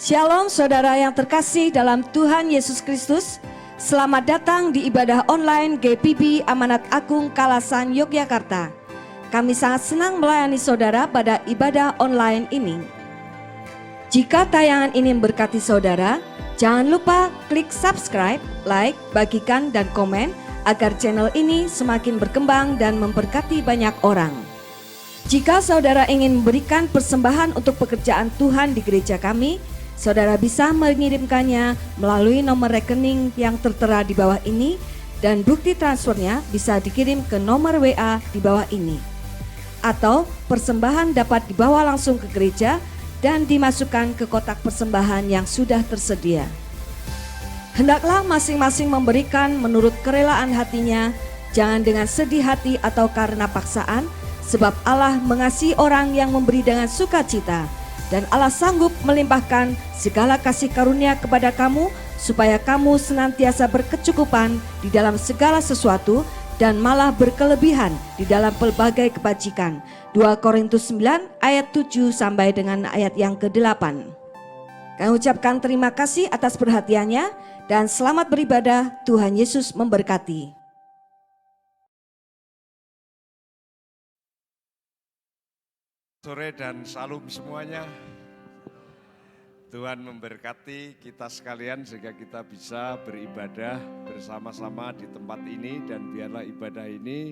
Shalom saudara yang terkasih dalam Tuhan Yesus Kristus. Selamat datang di ibadah online GPB Amanat Agung Kalasan Yogyakarta. Kami sangat senang melayani saudara pada ibadah online ini. Jika tayangan ini memberkati saudara, jangan lupa klik subscribe, like, bagikan dan komen agar channel ini semakin berkembang dan memberkati banyak orang. Jika saudara ingin memberikan persembahan untuk pekerjaan Tuhan di gereja kami, saudara bisa mengirimkannya melalui nomor rekening yang tertera di bawah ini dan bukti transfernya bisa dikirim ke nomor WA di bawah ini. Atau persembahan dapat dibawa langsung ke gereja dan dimasukkan ke kotak persembahan yang sudah tersedia. Hendaklah masing-masing memberikan menurut kerelaan hatinya, jangan dengan sedih hati atau karena paksaan, sebab Allah mengasihi orang yang memberi dengan sukacita. Dan Allah sanggup melimpahkan segala kasih karunia kepada kamu, supaya kamu senantiasa berkecukupan di dalam segala sesuatu dan malah berkelebihan di dalam pelbagai kebajikan. 2 Korintus 9 ayat 7 sampai dengan ayat yang ke-8. Kami ucapkan terima kasih atas perhatiannya dan selamat beribadah. Tuhan Yesus memberkati. Sore dan salam semuanya. Tuhan memberkati kita sekalian sehingga kita bisa beribadah bersama-sama di tempat ini, dan biarlah ibadah ini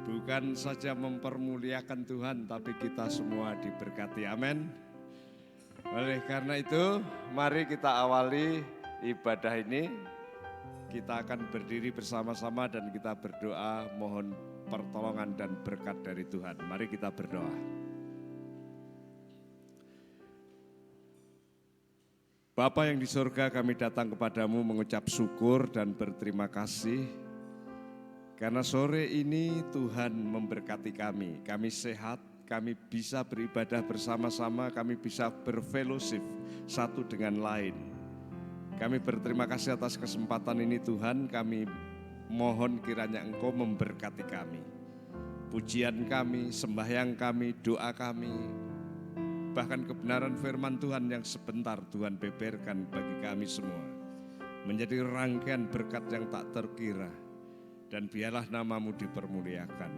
bukan saja mempermuliakan Tuhan tapi kita semua diberkati. Amin. Oleh karena itu, mari kita awali ibadah ini. Kita akan berdiri bersama-sama dan kita berdoa mohon pertolongan dan berkat dari Tuhan. Mari kita berdoa. Bapa yang di surga, kami datang kepadamu mengucap syukur dan berterima kasih karena sore ini Tuhan memberkati kami. Kami sehat, kami bisa beribadah bersama-sama, kami bisa berfellowship satu dengan lain. Kami berterima kasih atas kesempatan ini Tuhan, kami mohon kiranya Engkau memberkati kami. Pujian kami, sembahyang kami, doa kami, bahkan kebenaran firman Tuhan yang sebentar Tuhan beberkan bagi kami semua, menjadi rangkaian berkat yang tak terkira, dan biarlah namamu dipermuliakan.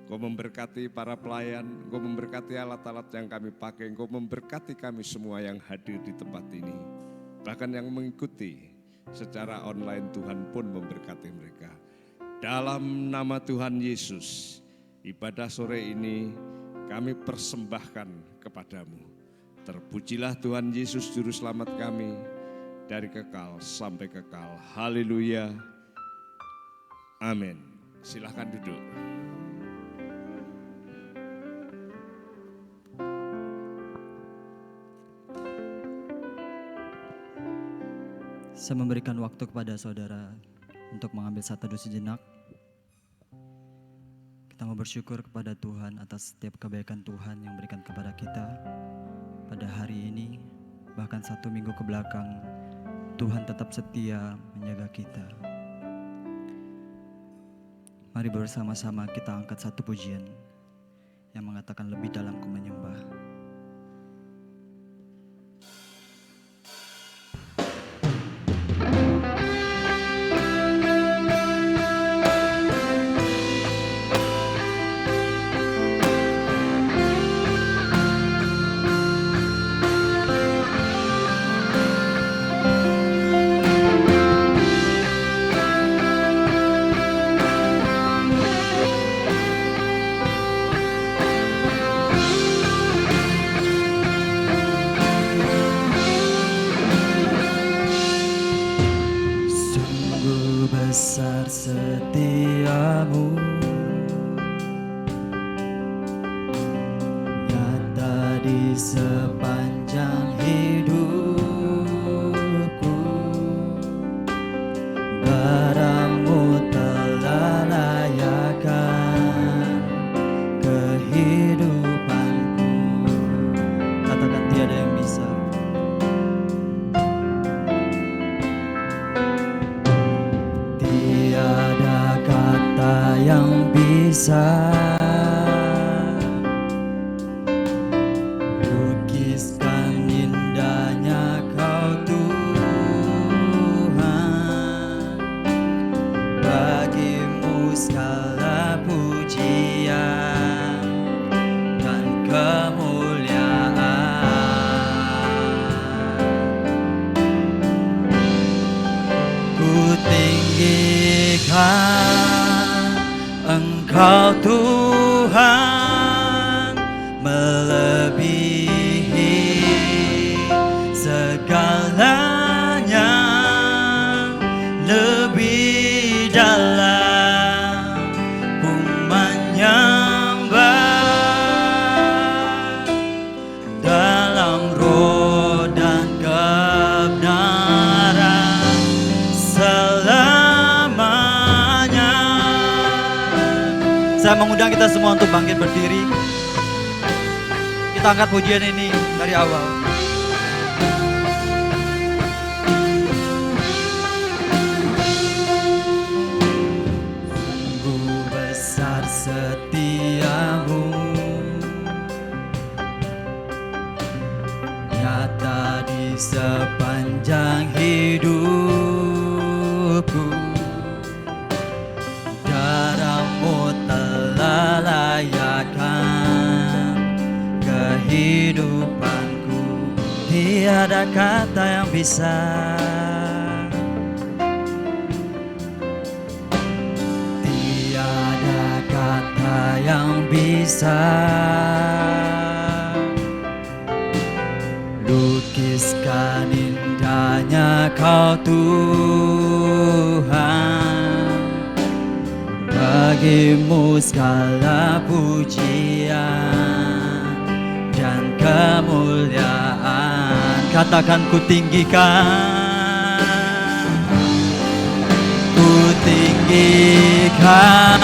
Engkau memberkati para pelayan, Engkau memberkati alat-alat yang kami pakai, Engkau memberkati kami semua yang hadir di tempat ini, bahkan yang mengikuti secara online. Tuhan pun memberkati mereka. Dalam nama Tuhan Yesus, ibadah sore ini kami persembahkan kepadamu. Terpujilah Tuhan Yesus Juru Selamat kami dari kekal sampai kekal. Haleluya. Amin. Silakan duduk. Saya memberikan waktu kepada saudara untuk mengambil satu teduh sejenak. Kita mau bersyukur kepada Tuhan atas setiap kebaikan Tuhan yang berikan kepada kita pada hari ini. Bahkan 1 minggu ke belakang, Tuhan tetap setia menjaga kita. Mari bersama-sama kita angkat satu pujian yang mengatakan lebih dalam ku menyembah. Besar setiamu, nyata di sepanjang hidupku. Baramu telah layakkan kehidupanku. Katakan tiada yang bisa. Tiada kata yang bisa lukiskan pujian dan kemuliaan. Ku tinggikan Engkau Tuhan, melebihi segalanya, lebih dalam ku menyembah dalam roh dan kebenaran selamanya. Saya mengundang kita semua untuk bangkit berdiri. Kita angkat pujian ini dari awal. Sungguh besar setiamu, nyata di sepanjang hidupku. Darahmu telah layakkan kehidupanku, tiada kata yang bisa lukiskan indahnya Kau Tuhan. Bagimu segala pujian dan kemuliaan. Katakan ku tinggikan, ku tinggikan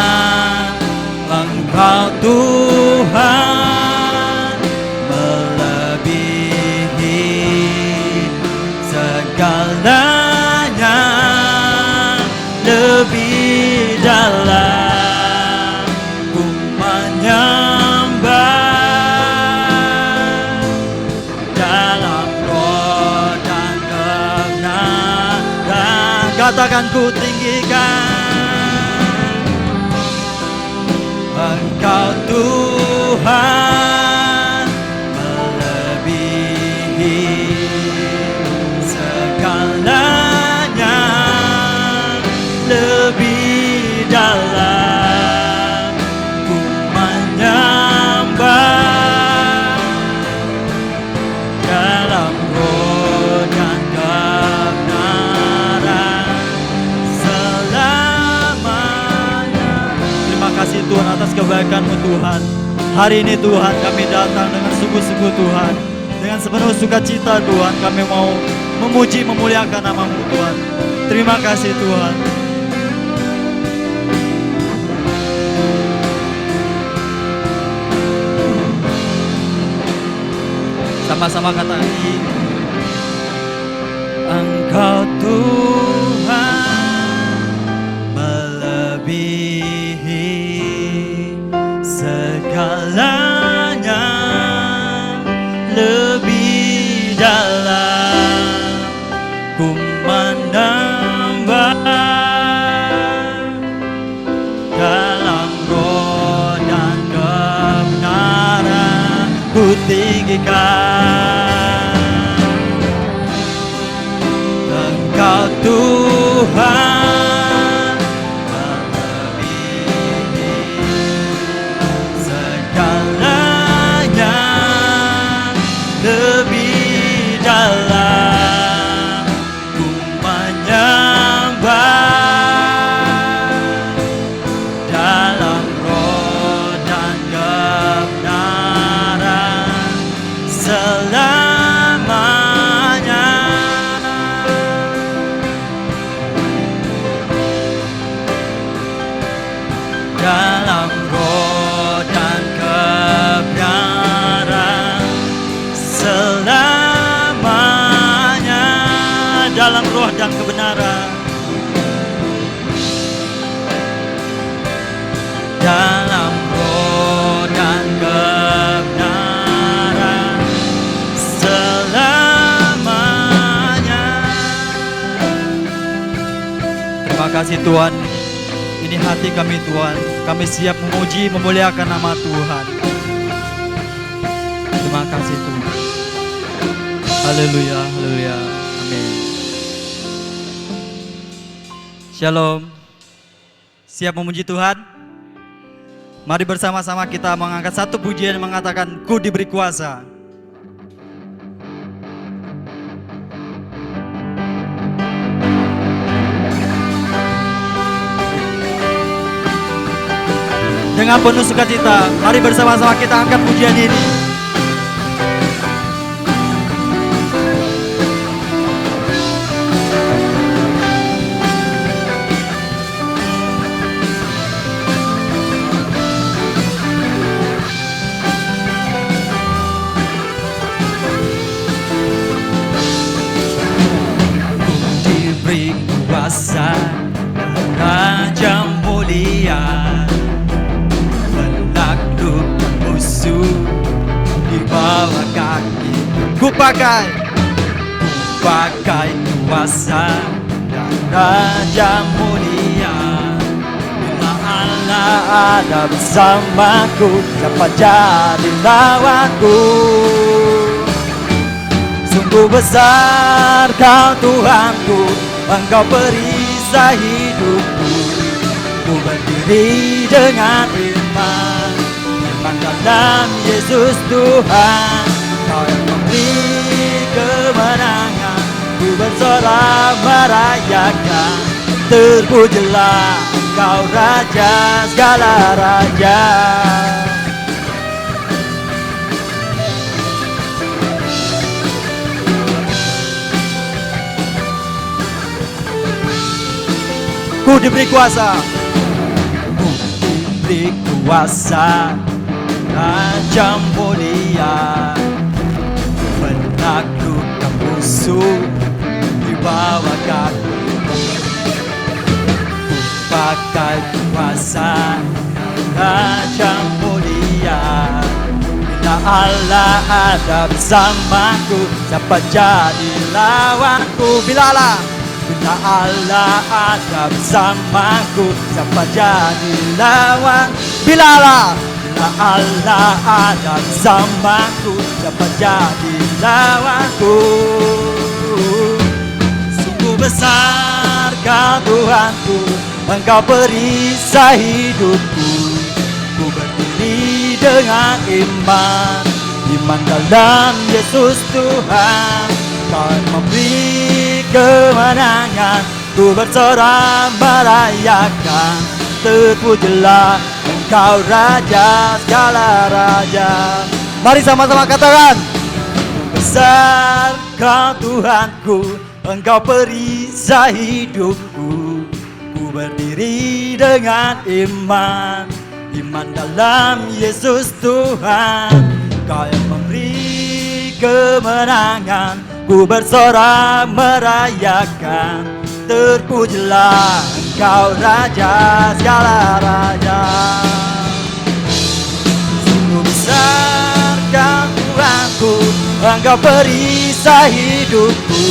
Engkau Tuhan, melebihi segalanya, lebih dalam ku menyembah dalam roh dan kebenaran. Katakan ku tinggikan Engkau Tuhan, melebihi segalanya, lebih dalam ku menyembah dalam roh dan kebenaran selamanya. Terima kasih Tuhan atas kebaikan-Mu Tuhan. Hari ini Tuhan kami datang dengan sungguh-sungguh Tuhan, dengan sepenuh sukacita Tuhan kami mau memuji memuliakan nama-Mu Tuhan. Terima kasih Tuhan. Sama-sama katakan Engkau Tuhan, melebihi segalanya, lebih dalam ku menambah dalam roh dan kebenaran ku tinggikan Engkau Tuhan, melebihi segalanya, lebih dalam ku menyembah dalam roh dan kebenaran selamanya. Dalam roh dan kebenaran selamanya. Dalam roh dan kebenaran, dalam roh dan kebenaran selamanya. Terima kasih Tuhan. Ini ini hati kami Tuhan. Kami siap memuji, memuliakan nama Tuhan. Terima kasih Tuhan. Haleluya, haleluya, amin. Shalom. Siap memuji Tuhan? Mari bersama-sama kita mengangkat satu pujian yang mengatakan, Ku diberi kuasa. Dengan penuh sukacita, mari bersama-sama kita angkat pujian ini. Diberi kuasa Raja mulia, menaklukkan musuh di bawah kaki. Ku pakai kuasa dan Raja mulia. Bila Allah ada bersamaku, siapa jadi lawanku? Sungguh besar Kau Tuhanku, Engkau perisai hidupku. Ku berdiri dengan iman dalam Yesus Tuhan. Kau yang memberi kemenangan, ku bersorak merayakan. Terpujilah Kau Raja segala raja. Ku diberi kuasa, ku diberi kuasa, Raja mulia, menaklukkan musuh di bawah kaki. Ku pakai kuasa, Raja mulia. Bila Allah ada bersamaku, siapa jadi lawanku? Bila Allah ada bersamaku, siapa jadi lawan? Bila Allah ada bersamaku, siapa jadi lawanku? Sungguh besar Kau Tuhanku, Engkau perisai hidupku. Ku berdiri dengan iman dalam Yesus Tuhan. Kau memberi kemenangan, ku bersorak merayakan. Terpujilah Engkau Raja segala raja. Mari sama-sama katakan, besar Kau Tuhanku, Engkau perisai hidupku. Ku berdiri dengan iman dalam Yesus Tuhan. Kau yang memberi kemenangan, ku bersorak merayakan. Terpujilah Engkau Raja segala raja. Sungguh besar Kau Tuhanku, Engkau perisai hidupku.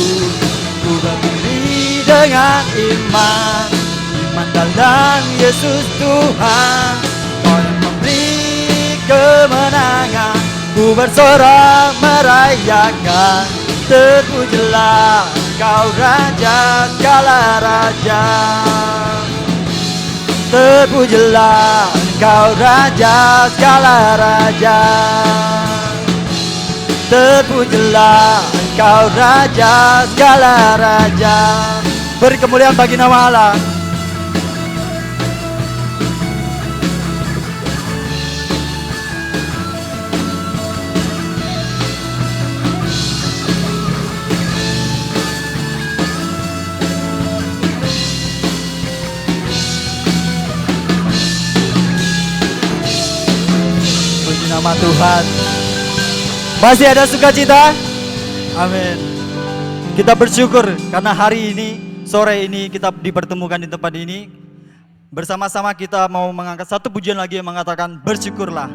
Ku berdiri dengan iman dalam Yesus Tuhan. Kau yang memberi kemenangan, ku bersorak merayakan. Terpujilah Engkau Raja segala raja. Terpujilah Engkau Raja segala raja. Terpujilah Engkau Raja segala raja. Beri kemuliaan bagi nama Allah. Nama Tuhan. Masih ada sukacita? Amin. Kita bersyukur karena hari ini, sore ini kita dipertemukan di tempat ini. Bersama-sama kita mau mengangkat satu pujian lagi yang mengatakan bersyukurlah.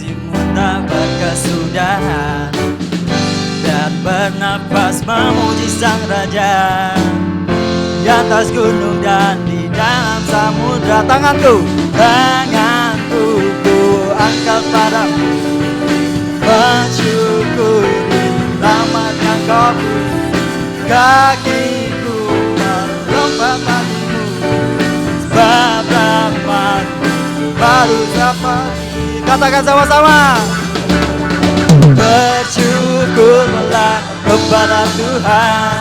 kasih-Mu tak berkesudahan, dan bernafas memuji Sang Raja di atas gunung dan di dalam samudra. Tanganku ku angkat padamu, mensyukuri rahmat yang Kau beri. Kakiku melompat bagimu, sebab rahmat-Mu baru setiap pagi. Katakan sama-sama. Bersyukurlah kepada Tuhan,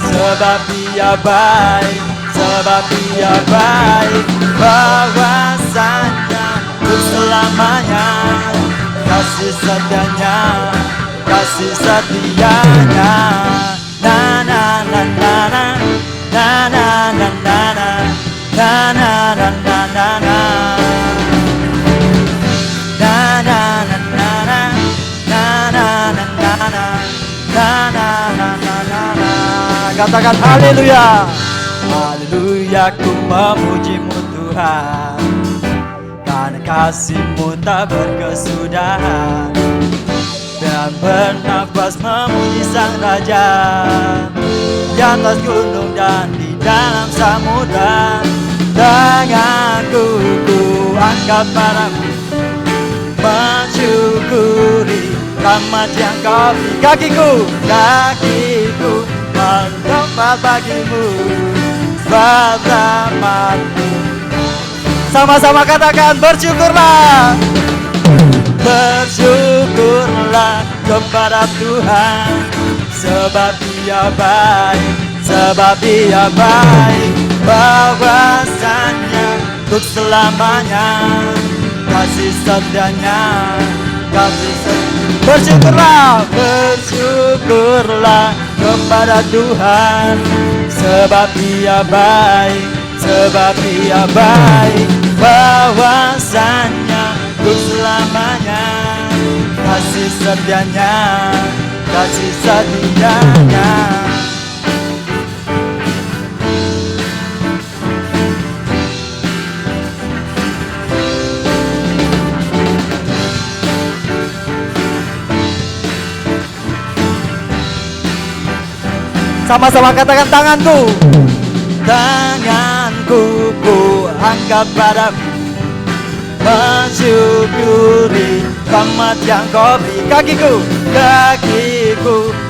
sebab Dia baik, sebab Dia baik. Bahwasanya untuk selamanya, kasih setianya, kasih setianya. Na na na na na, na na na na na, na na na na na na. Na na na na na, na na na na na, na na na na na na. Katakan haleluya. Haleluya, ku memuji-Mu Tuhan, karena kasih-Mu tak berkesudahan, dan bernafas memuji Sang Raja di atas gunung dan di dalam samudra. Tanganku ku angkat padamu, mensyukuri rahmat yang Kau beri. Kakiku melompat bagimu, sebab rahmat-Mu. Sama-sama katakan bersyukurlah. Bersyukurlah kepada Tuhan, sebab Dia baik, sebab Dia baik. Bahwasanya untuk selamanya, kasih setianya, kasih setianya. Bersyukurlah kepada Tuhan, sebab Dia baik, sebab Dia baik. Bahwasanya untuk selamanya, kasih setianya, kasih setianya. Sama-sama katakan tanganku. Tanganku ku angkat padamu, mensyukuri rahmat yang Kau beri. Kakiku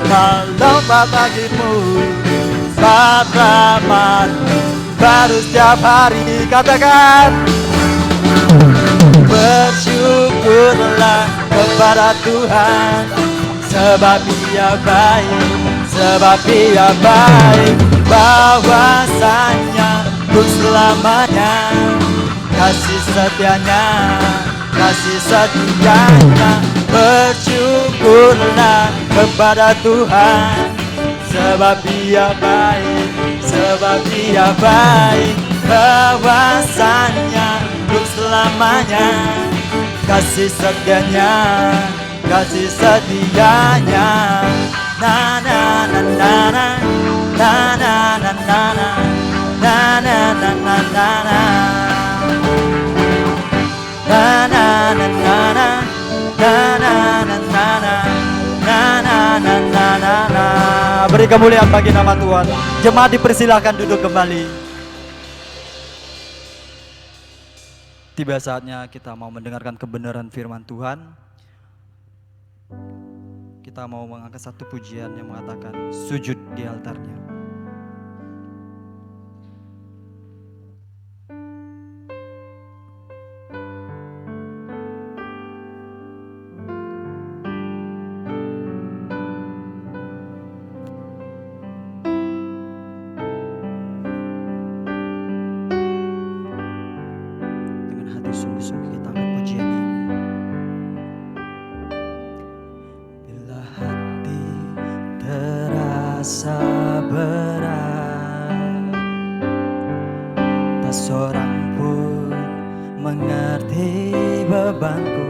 melompat bagimu, sebab rahmat-Mu baru setiap hari. Katakan bersyukurlah kepada Tuhan, sebab Dia baik, sebab Dia baik. Bahwasanya untuk selamanya, kasih setianya, kasih setianya. Bersyukurlah kepada Tuhan, sebab Dia baik, sebab Dia baik. Bahwasanya untuk selamanya, kasih setianya, kasih setianya. Na na na na na, na na na na na, na na na na na na. Na na na na na, na na na na na, na na na na na na. Beri kemuliaan bagi nama Tuhan. Jemaat dipersilakan duduk kembali. Tiba saatnya kita mau mendengarkan kebenaran firman Tuhan. Kita mau mengangkat satu pujian yang mengatakan sujud di altarnya. Dengan hati sungguh-sungguh kita angkat pujian ini. Terasa berat, tak seorang pun mengerti bebanku.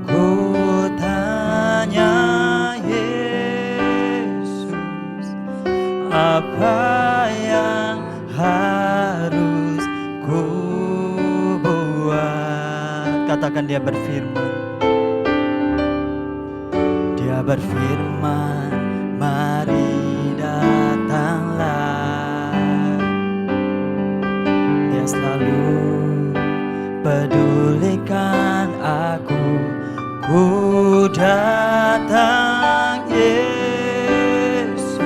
Ku tanya Yesus, apa yang harus ku buat? Katakan Dia berfirman, Dia berfirman, mari datanglah. Dia selalu pedulikan aku. Ku datang Yesus,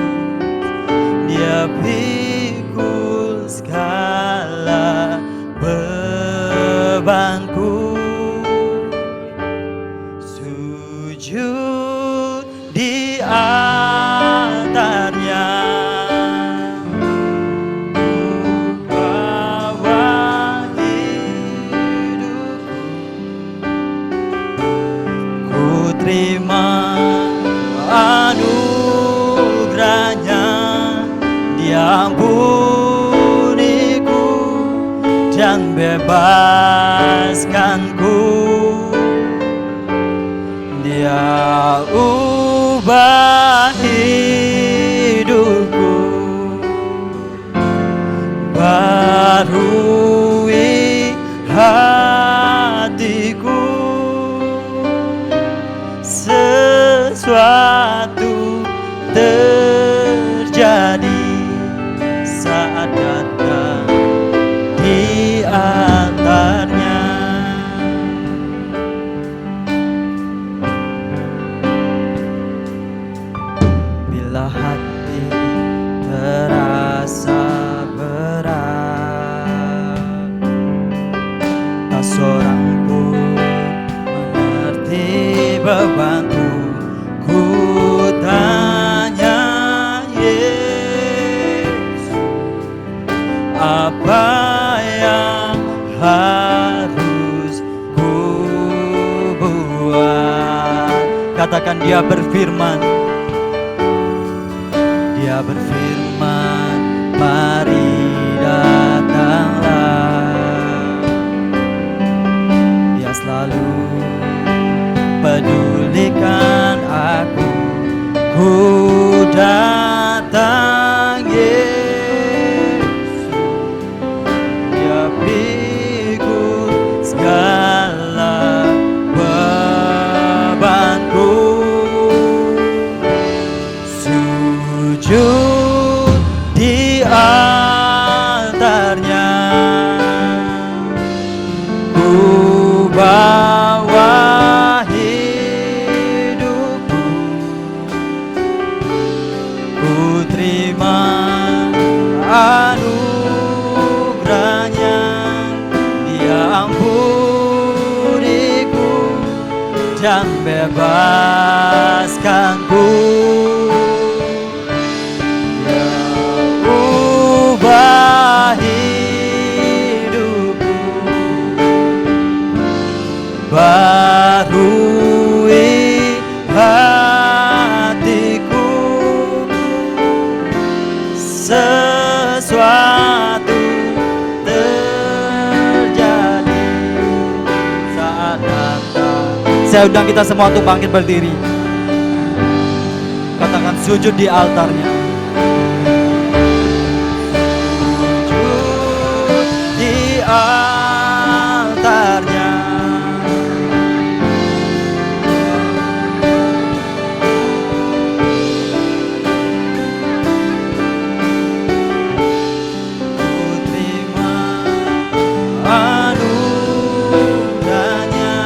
Dia pikul segala bebanku. Sujud di altarnya, ku bawa hidupku. Ku terima anugerahnya, Dia ampuniku dan bebaskanku. Dia ubah hidupku, barui hatiku. Sesuatu terjadi saat datang di altarnya. Bila hati terasa berat, tak seorang pun mengerti bebanku. Ku tanya Yesus, apa yang harus ku buat? Katakan, Dia berfirman, Dia berfirman, mari datanglah. Dia selalu pedulikan aku. Ku datang Yesus, Dia pikul segala bebanku. Sujud di altarnya, ku bawa hidupku. Ku terima anugerahnya, Dia ampuniku dan bebaskanku. Dia ubah hidupku, barui hatiku. Sesuatu terjadi saat datang. Saya undang kita semua untuk bangkit berdiri. Katakan, sujud di altarnya. Sujud di altarnya. Anugerahnya,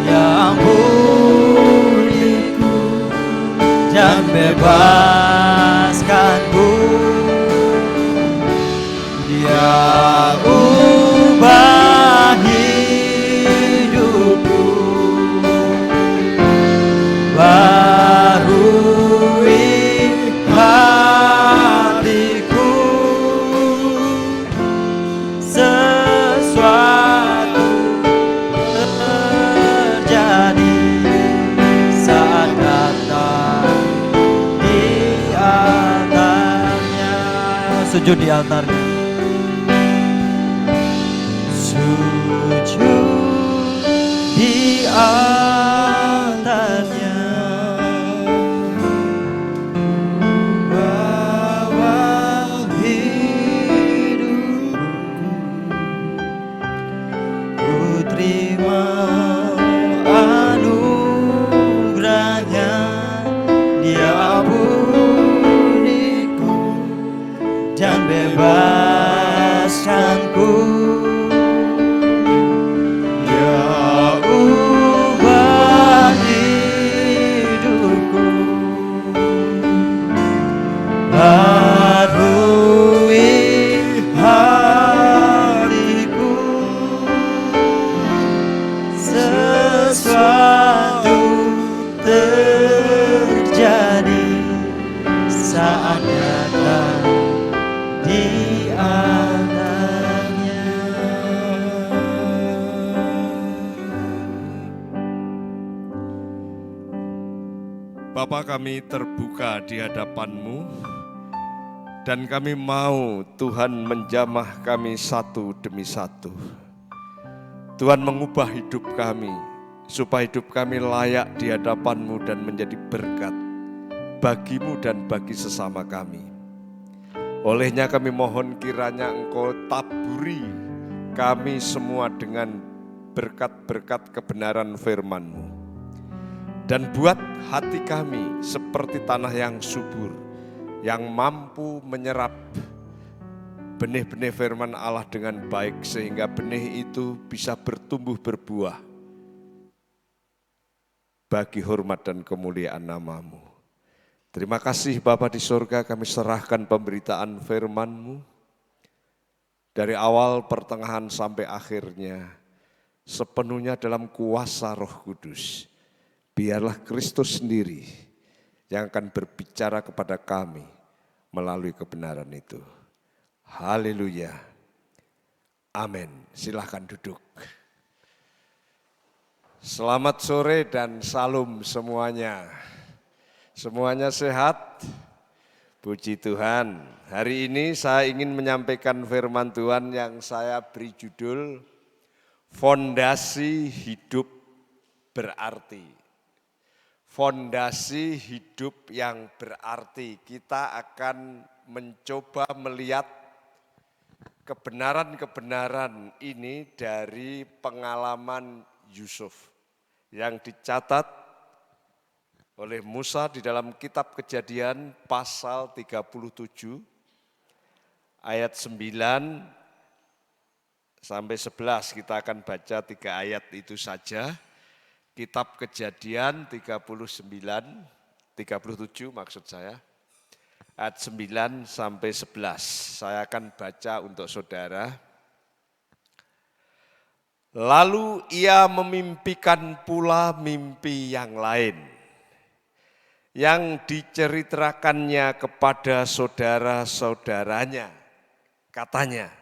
Dia ampuniku dan bebaskanku. Dia ubah hidupku, barui hatiku. Sesuatu terjadi saat datang di altarnya. Sujud di altarnya. Sujud di altarnya. Bawa hidupku, ku terima anugerahnya, Bapa, kami terbuka di hadapan-Mu dan kami mau Tuhan menjamah kami satu demi satu. Tuhan mengubah hidup kami supaya hidup kami layak di hadapan-Mu dan menjadi berkat bagi-Mu dan bagi sesama kami. Olehnya kami mohon kiranya Engkau taburi kami semua dengan berkat-berkat kebenaran firman-Mu. Dan buat hati kami seperti tanah yang subur, yang mampu menyerap benih-benih firman Allah dengan baik, sehingga benih itu bisa bertumbuh berbuah bagi hormat dan kemuliaan nama-Mu. Terima kasih Bapa di surga, kami serahkan pemberitaan firman-Mu dari awal, pertengahan, sampai akhirnya, sepenuhnya dalam kuasa Roh Kudus. Biarlah Kristus sendiri yang akan berbicara kepada kami melalui kebenaran itu. Haleluya. Amin. Silahkan duduk. Selamat sore dan salam semuanya. Semuanya sehat? Puji Tuhan. Hari ini saya ingin menyampaikan firman Tuhan yang saya beri judul Fondasi Hidup Berarti. Fondasi hidup yang berarti. Kita akan mencoba melihat kebenaran-kebenaran ini dari pengalaman Yusuf yang dicatat oleh Musa di dalam kitab Kejadian pasal 37 ayat 9 sampai 11. Kita akan baca 3 ayat itu saja. Kitab Kejadian 37 maksud saya, ayat 9 sampai 11. Saya akan baca untuk saudara. Lalu ia memimpikan pula mimpi yang lain, yang diceritakannya kepada saudara-saudaranya. Katanya,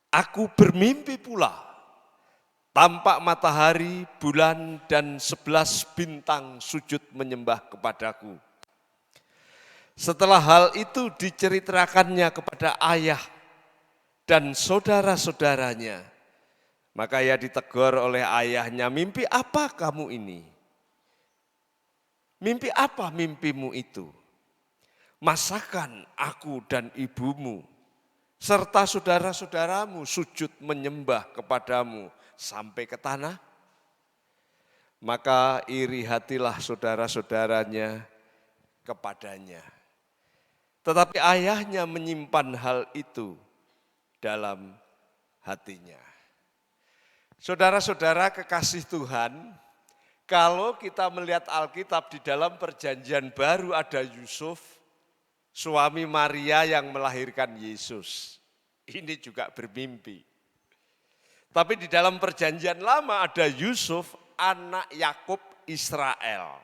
aku bermimpi pula. Tampak matahari, bulan, dan 11 bintang sujud menyembah kepadaku. Setelah hal itu diceritakannya kepada ayah dan saudara-saudaranya, maka ia ditegur oleh ayahnya, mimpi apa kamu ini? Mimpi apa mimpimu itu? Masakan aku dan ibumu, serta saudara-saudaramu sujud menyembah kepadamu sampai ke tanah? Maka iri hatilah saudara-saudaranya kepadanya. Tetapi ayahnya menyimpan hal itu dalam hatinya. Saudara-saudara kekasih Tuhan, kalau kita melihat Alkitab di dalam perjanjian baru ada Yusuf, suami Maria yang melahirkan Yesus. Ini juga bermimpi. Tapi di dalam perjanjian lama ada Yusuf, anak Yakub Israel.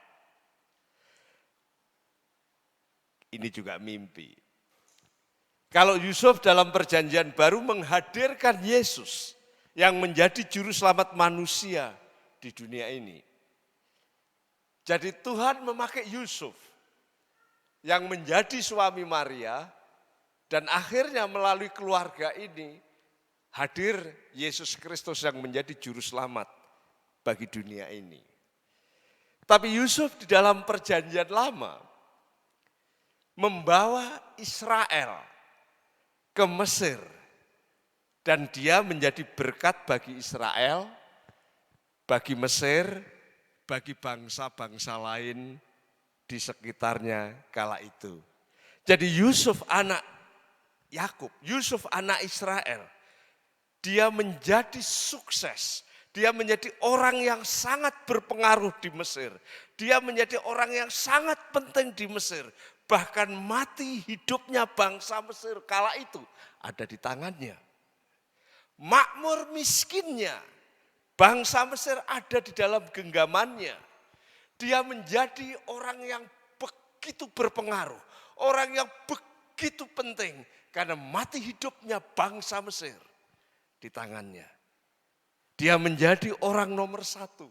Ini juga mimpi. Kalau Yusuf dalam perjanjian baru menghadirkan Yesus yang menjadi juru selamat manusia di dunia ini. Jadi Tuhan memakai Yusuf yang menjadi suami Maria dan akhirnya melalui keluarga ini hadir Yesus Kristus yang menjadi juru selamat bagi dunia ini. Tapi Yusuf di dalam perjanjian lama membawa Israel ke Mesir dan dia menjadi berkat bagi Israel, bagi Mesir, bagi bangsa-bangsa lain di sekitarnya kala itu. Jadi Yusuf anak Yakub, Yusuf anak Israel, dia menjadi sukses, dia menjadi orang yang sangat berpengaruh di Mesir. Dia menjadi orang yang sangat penting di Mesir. Bahkan mati hidupnya bangsa Mesir kala itu ada di tangannya. Makmur miskinnya bangsa Mesir ada di dalam genggamannya. Dia menjadi orang yang begitu berpengaruh, orang yang begitu penting karena mati hidupnya bangsa Mesir di tangannya. Dia menjadi orang nomor 1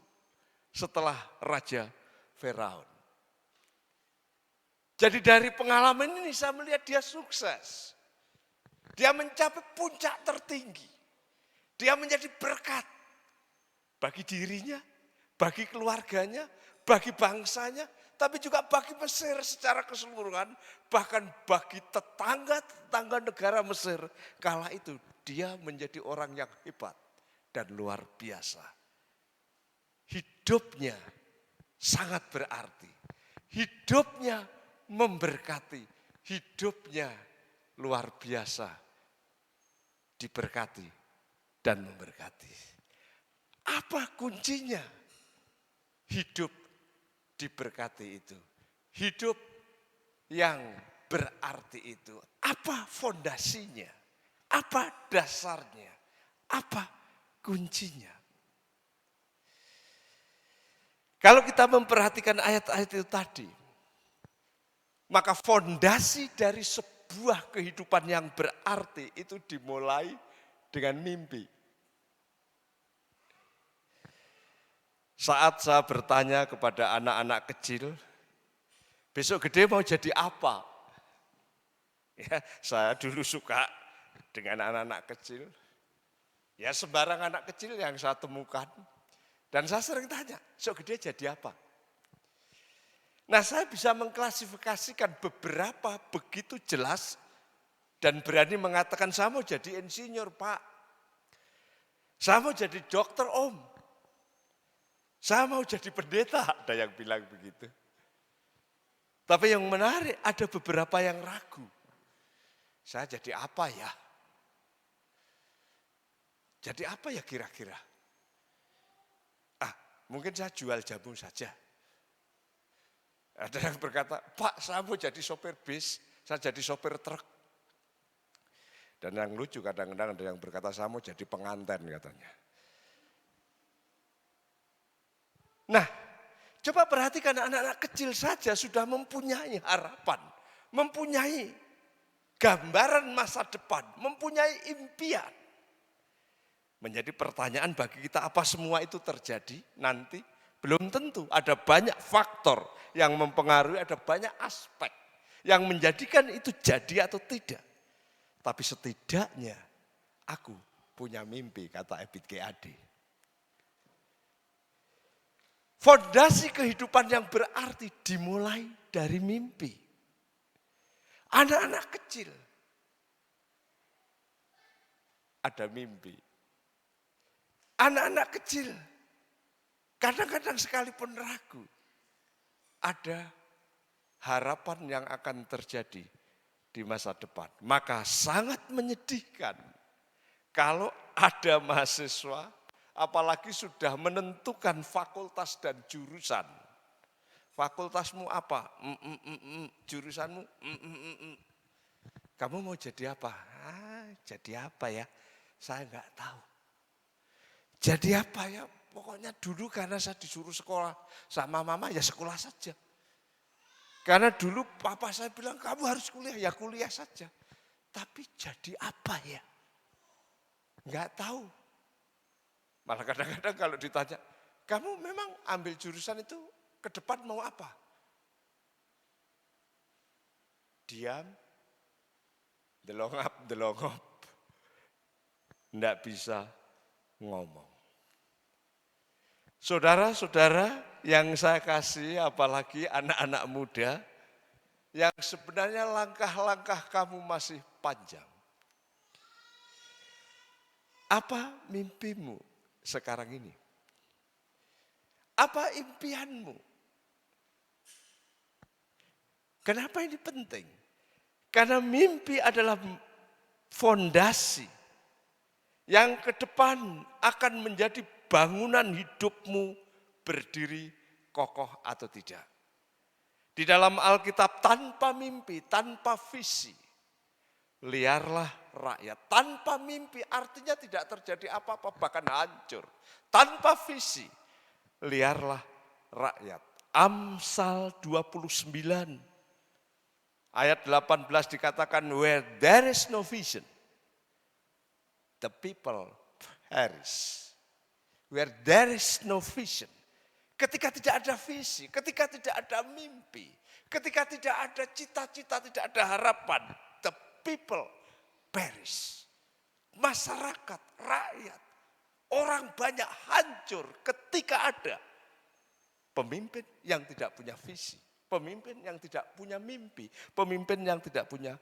setelah Raja Firaun. Jadi dari pengalaman ini saya melihat dia sukses. Dia mencapai puncak tertinggi. Dia menjadi berkat bagi dirinya, bagi keluarganya, bagi bangsanya, tapi juga bagi Mesir secara keseluruhan, bahkan bagi tetangga-tetangga negara Mesir. Kala itu dia menjadi orang yang hebat dan luar biasa. Hidupnya sangat berarti. Hidupnya memberkati. Hidupnya luar biasa. Diberkati dan memberkati. Apa kuncinya? Hidup diberkati itu. Hidup yang berarti itu. Apa fondasinya? Apa dasarnya? Apa kuncinya? Kalau kita memperhatikan ayat-ayat itu tadi, maka fondasi dari sebuah kehidupan yang berarti itu dimulai dengan mimpi. Saat saya bertanya kepada anak-anak kecil, besok gede mau jadi apa? Ya, saya dulu suka dengan anak-anak kecil. Ya sembarang anak kecil yang saya temukan. Dan saya sering tanya, besok gede jadi apa? Nah saya bisa mengklasifikasikan beberapa begitu jelas dan berani mengatakan saya mau jadi insinyur Pak. Saya mau jadi dokter Om. Saya mau jadi pendeta, ada yang bilang begitu. Tapi yang menarik ada beberapa yang ragu. Saya jadi apa ya? Jadi apa ya kira-kira? Mungkin saya jual jamu saja. Ada yang berkata, Pak saya mau jadi sopir bis, saya jadi sopir truk. Dan yang lucu kadang-kadang ada yang berkata, saya mau jadi pengantin katanya. Nah, coba perhatikan anak-anak kecil saja sudah mempunyai harapan, mempunyai gambaran masa depan, mempunyai impian. Menjadi pertanyaan bagi kita, apa semua itu terjadi nanti? Belum tentu, ada banyak faktor yang mempengaruhi, ada banyak aspek yang menjadikan itu jadi atau tidak. Tapi setidaknya aku punya mimpi, kata Ebit G.A.D. Fondasi kehidupan yang berarti dimulai dari mimpi. Anak-anak kecil ada mimpi. Anak-anak kecil kadang-kadang sekalipun ragu. Ada harapan yang akan terjadi di masa depan. Maka sangat menyedihkan kalau ada mahasiswa apalagi sudah menentukan fakultas dan jurusan. Fakultasmu apa? Jurusanmu? Kamu mau jadi apa? Jadi apa ya? Saya enggak tahu. Jadi apa ya? Pokoknya dulu karena saya disuruh sekolah sama mama ya sekolah saja. Karena dulu papa saya bilang kamu harus kuliah, ya kuliah saja. Tapi jadi apa ya? Enggak tahu. Malah kadang-kadang kalau ditanya, kamu memang ambil jurusan itu ke depan mau apa? Diam, delongap. Enggak bisa ngomong. Saudara-saudara yang saya kasih, apalagi anak-anak muda, yang sebenarnya langkah-langkah kamu masih panjang. Apa mimpimu sekarang ini? Apa impianmu? Kenapa ini penting? Karena mimpi adalah fondasi yang ke depan akan menjadi bangunan hidupmu berdiri kokoh atau tidak. Di dalam Alkitab tanpa mimpi, tanpa visi, liarlah rakyat. Tanpa mimpi artinya tidak terjadi apa-apa, bahkan hancur. Tanpa visi, liarlah rakyat. Amsal 29 ayat 18 dikatakan, where there is no vision, the people perish. Where there is no vision, Ketika tidak ada visi, ketika tidak ada mimpi, ketika tidak ada cita-cita, tidak ada harapan, the people perish. Masyarakat, rakyat, orang banyak hancur ketika ada pemimpin yang tidak punya visi, pemimpin yang tidak punya mimpi, pemimpin yang tidak punya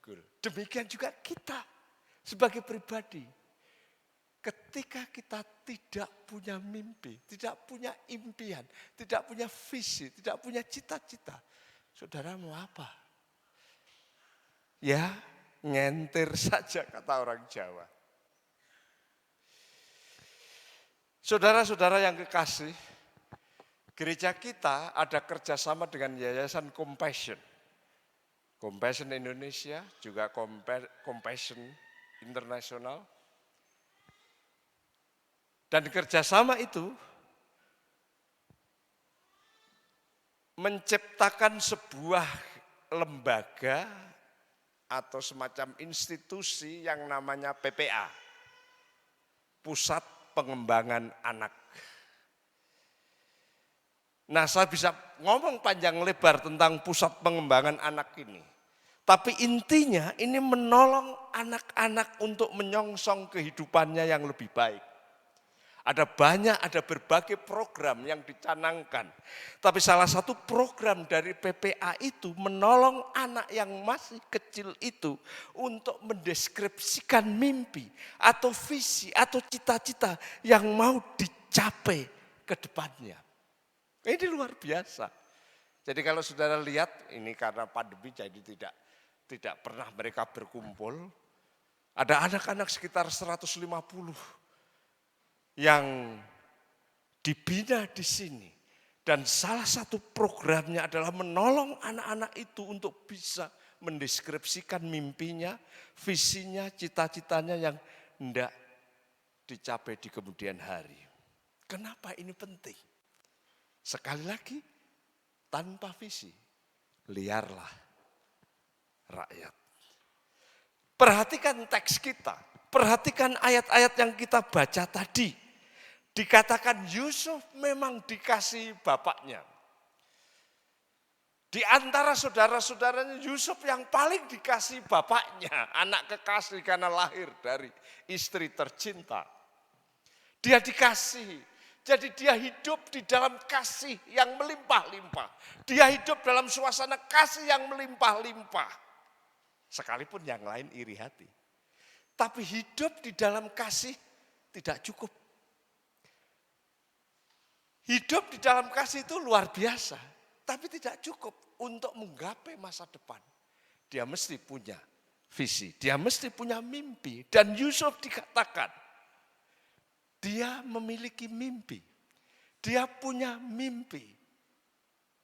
goal. Demikian juga kita sebagai pribadi. Ketika kita tidak punya mimpi, tidak punya impian, tidak punya visi, tidak punya cita-cita, saudara mau apa? Ya, ngentir saja kata orang Jawa. Saudara-saudara yang kekasih, gereja kita ada kerjasama dengan Yayasan Compassion. Compassion Indonesia, juga Compassion Internasional. Dan kerjasama itu menciptakan sebuah lembaga atau semacam institusi yang namanya PPA, Pusat Pengembangan Anak. Nah, saya bisa ngomong panjang lebar tentang pusat pengembangan anak ini. Tapi intinya ini menolong anak-anak untuk menyongsong kehidupannya yang lebih baik. Ada berbagai program yang dicanangkan. Tapi salah satu program dari PPA itu menolong anak yang masih kecil itu untuk mendeskripsikan mimpi atau visi atau cita-cita yang mau dicapai ke depannya. Ini luar biasa. Jadi kalau saudara lihat, ini karena pandemi jadi tidak pernah mereka berkumpul. Ada anak-anak sekitar 150 yang dibina di sini. Dan salah satu programnya adalah menolong anak-anak itu untuk bisa mendeskripsikan mimpinya, visinya, cita-citanya yang hendak dicapai di kemudian hari. Kenapa ini penting? Sekali lagi, tanpa visi, liarlah rakyat. Perhatikan teks kita, perhatikan ayat-ayat yang kita baca tadi. Dikatakan Yusuf memang dikasih bapaknya. Di antara saudara-saudaranya Yusuf yang paling dikasih bapaknya, anak kekasih karena lahir dari istri tercinta. Dia dikasih, jadi dia hidup di dalam kasih yang melimpah-limpah. Dia hidup dalam suasana kasih yang melimpah-limpah. Sekalipun yang lain iri hati. Tapi hidup di dalam kasih tidak cukup. Hidup di dalam kasih itu luar biasa, tapi tidak cukup untuk menggapai masa depan. Dia mesti punya visi, dia mesti punya mimpi. Dan Yusuf dikatakan, dia memiliki mimpi, dia punya mimpi.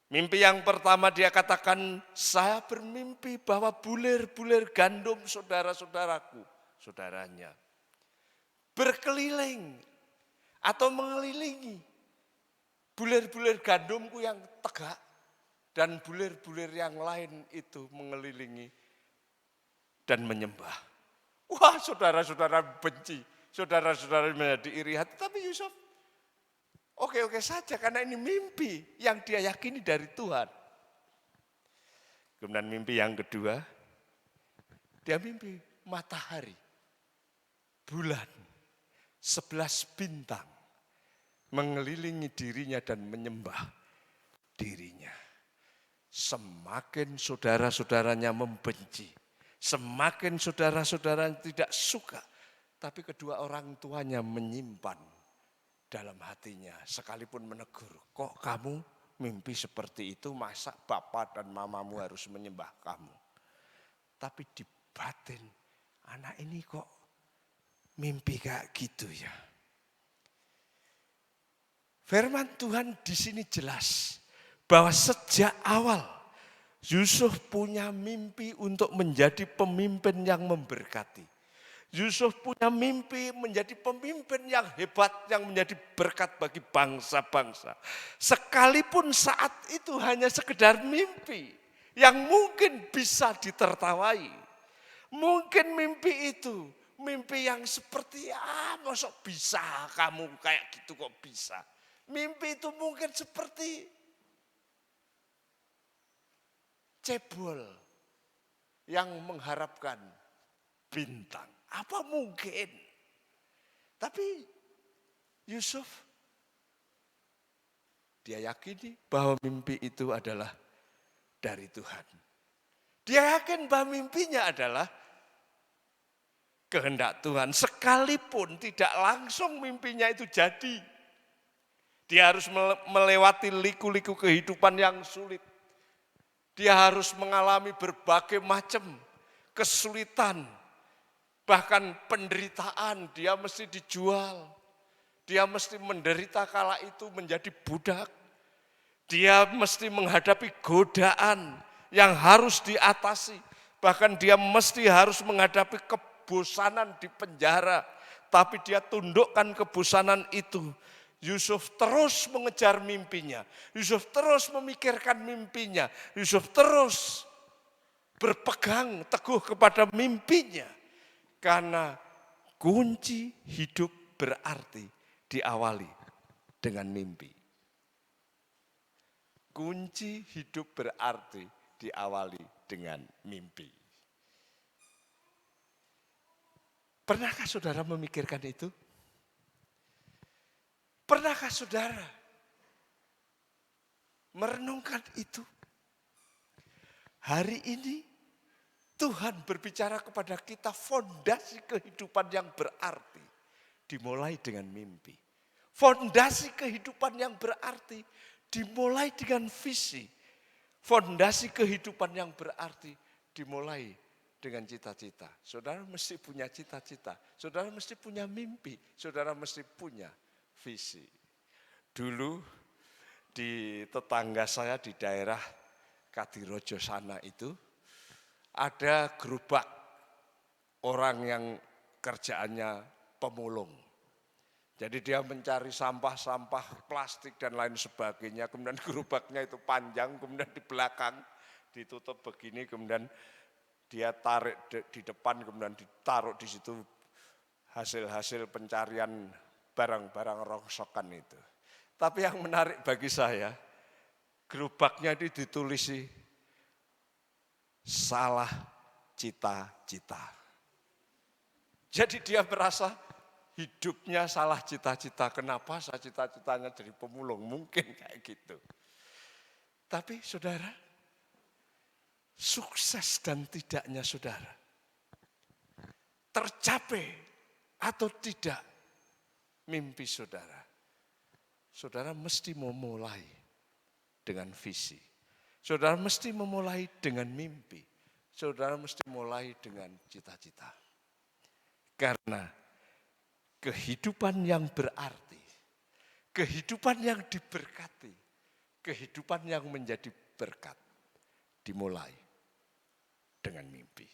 Mimpi yang pertama dia katakan, saya bermimpi bahwa bulir-bulir gandum saudara-saudaraku, saudaranya, berkeliling atau mengelilingi bulir-bulir gandumku yang tegak dan bulir-bulir yang lain itu mengelilingi dan menyembah. Wah, saudara-saudara benci, saudara-saudara menjadi iri hati. Tapi Yusuf oke-oke saja karena ini mimpi yang dia yakini dari Tuhan. Kemudian mimpi yang kedua, dia mimpi matahari, bulan, 11 bintang mengelilingi dirinya dan menyembah dirinya. Semakin saudara-saudaranya membenci, semakin saudara-saudaranya tidak suka, tapi kedua orang tuanya menyimpan dalam hatinya, sekalipun menegur, kok kamu mimpi seperti itu, masa bapak dan mamamu harus menyembah kamu. Tapi di batin, anak ini kok mimpi kayak gitu ya. Firman Tuhan di sini jelas bahwa sejak awal Yusuf punya mimpi untuk menjadi pemimpin yang memberkati. Yusuf punya mimpi menjadi pemimpin yang hebat, yang menjadi berkat bagi bangsa-bangsa. Sekalipun saat itu hanya sekedar mimpi yang mungkin bisa ditertawai. Mungkin mimpi itu, mimpi yang seperti, masa bisa kamu kayak gitu kok bisa. Mimpi itu mungkin seperti cebol yang mengharapkan bintang. Apa mungkin? Tapi Yusuf, dia yakini bahwa mimpi itu adalah dari Tuhan. Dia yakin bahwa mimpinya adalah kehendak Tuhan. Sekalipun tidak langsung mimpinya itu jadi. Dia harus melewati liku-liku kehidupan yang sulit. Dia harus mengalami berbagai macam kesulitan. Bahkan penderitaan, dia mesti dijual. Dia mesti menderita kala itu menjadi budak. Dia mesti menghadapi godaan yang harus diatasi. Bahkan dia mesti harus menghadapi kebosanan di penjara. Tapi dia tundukkan kebosanan itu. Yusuf terus mengejar mimpinya. Yusuf terus memikirkan mimpinya. Yusuf terus berpegang teguh kepada mimpinya. Karena kunci hidup berarti diawali dengan mimpi. Kunci hidup berarti diawali dengan mimpi. Pernahkah saudara memikirkan itu? Pernahkah saudara merenungkan itu? Hari ini Tuhan berbicara kepada kita fondasi kehidupan yang berarti dimulai dengan mimpi. Fondasi kehidupan yang berarti dimulai dengan visi. Fondasi kehidupan yang berarti dimulai dengan cita-cita. Saudara mesti punya cita-cita. Saudara mesti punya mimpi. Saudara mesti punya visi. Dulu di tetangga saya di daerah Kadirojo sana itu ada gerobak orang yang kerjaannya pemulung. Jadi dia mencari sampah-sampah plastik dan lain sebagainya. Kemudian gerobaknya itu panjang, kemudian di belakang ditutup begini, kemudian dia tarik di depan, kemudian ditaruh di situ hasil-hasil pencarian barang-barang rongsokan itu. Tapi yang menarik bagi saya, gerobaknya itu ditulisi salah cita-cita. Jadi dia merasa hidupnya salah cita-cita. Kenapa saya cita-citanya jadi pemulung? Mungkin kayak gitu. Tapi saudara, sukses dan tidaknya saudara, tercapai atau tidak mimpi saudara, saudara mesti memulai dengan visi. Saudara mesti memulai dengan mimpi. Saudara mesti mulai dengan cita-cita. Karena kehidupan yang berarti, kehidupan yang diberkati, kehidupan yang menjadi berkat, dimulai dengan mimpi.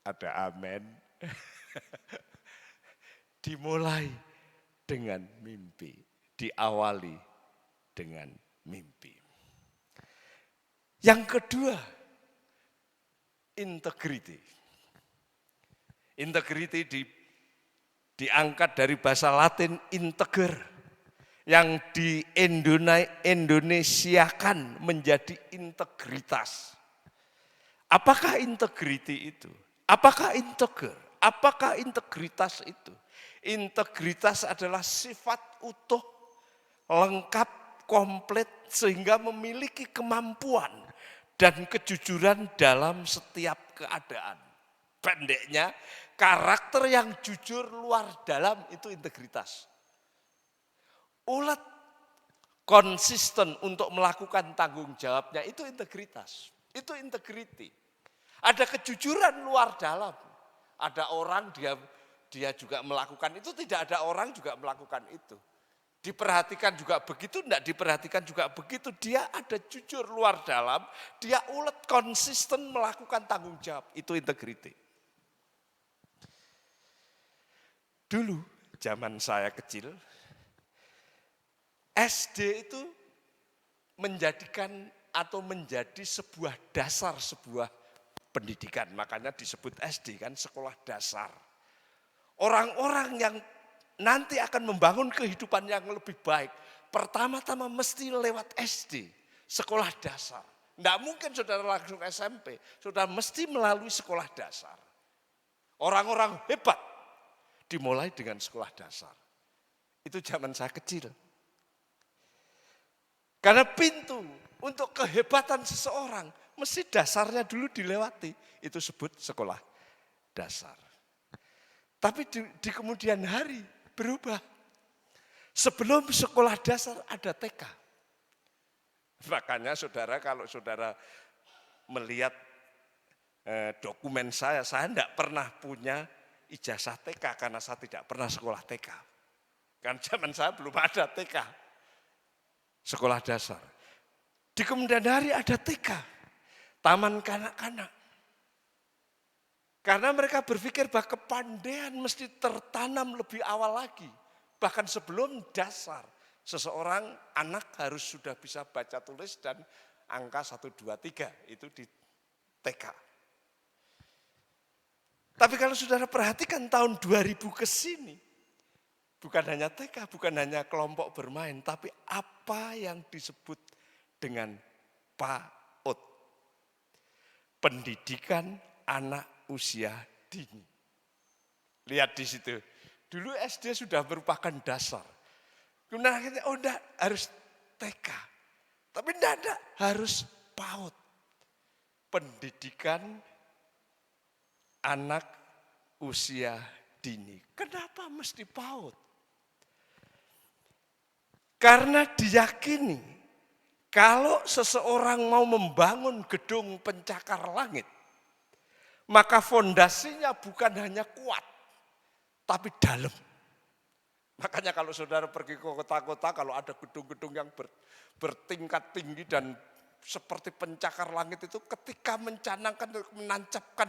Ada amin. Dimulai dengan mimpi, diawali dengan mimpi. Yang kedua, integrity. Integrity diangkat dari bahasa Latin integer, yang di-Indonesiakan menjadi integritas. Apakah integrity itu? Apakah integer? Apakah integritas itu? Integritas adalah sifat utuh, lengkap, komplit, sehingga memiliki kemampuan dan kejujuran dalam setiap keadaan. Pendeknya, karakter yang jujur luar dalam itu integritas. Ulet, konsisten untuk melakukan tanggung jawabnya itu integritas. Itu integrity. Ada kejujuran luar dalam. Ada orang dia juga melakukan itu, tidak ada orang juga melakukan itu. Diperhatikan juga begitu, tidak diperhatikan juga begitu. Dia ada jujur luar dalam, dia ulet konsisten melakukan tanggung jawab. Itu integrity. Dulu zaman saya kecil, SD itu menjadikan atau menjadi sebuah dasar, sebuah pendidikan. Makanya disebut SD kan, sekolah dasar. Orang-orang yang nanti akan membangun kehidupan yang lebih baik, pertama-tama mesti lewat SD, sekolah dasar. Tidak mungkin saudara langsung SMP, saudara mesti melalui sekolah dasar. Orang-orang hebat dimulai dengan sekolah dasar. Itu zaman saya kecil. Karena pintu untuk kehebatan seseorang mesti dasarnya dulu dilewati. Itu sebut sekolah dasar. Tapi di kemudian hari berubah. Sebelum sekolah dasar ada TK. Makanya saudara, kalau saudara melihat dokumen saya tidak pernah punya ijazah TK karena saya tidak pernah sekolah TK. Kan zaman saya belum ada TK, sekolah dasar. Di kemudian hari ada TK, taman kanak-kanak. Karena mereka berpikir bahwa kepandaian mesti tertanam lebih awal lagi. Bahkan sebelum dasar, seseorang anak harus sudah bisa baca tulis dan angka 1, 2, 3 itu di TK. Tapi kalau saudara perhatikan tahun 2000 ke sini, bukan hanya TK, bukan hanya kelompok bermain, tapi apa yang disebut dengan PAUD. Pendidikan anak usia dini. Lihat di situ. Dulu SD sudah merupakan dasar. Kemudian akhirnya enggak, harus TK. Tapi enggak, harus PAUD. Pendidikan anak usia dini. Kenapa mesti PAUD? Karena diyakini kalau seseorang mau membangun gedung pencakar langit, maka fondasinya bukan hanya kuat, tapi dalam. Makanya kalau saudara pergi ke kota-kota, kalau ada gedung-gedung yang bertingkat tinggi dan seperti pencakar langit itu, ketika mencanangkan, menancapkan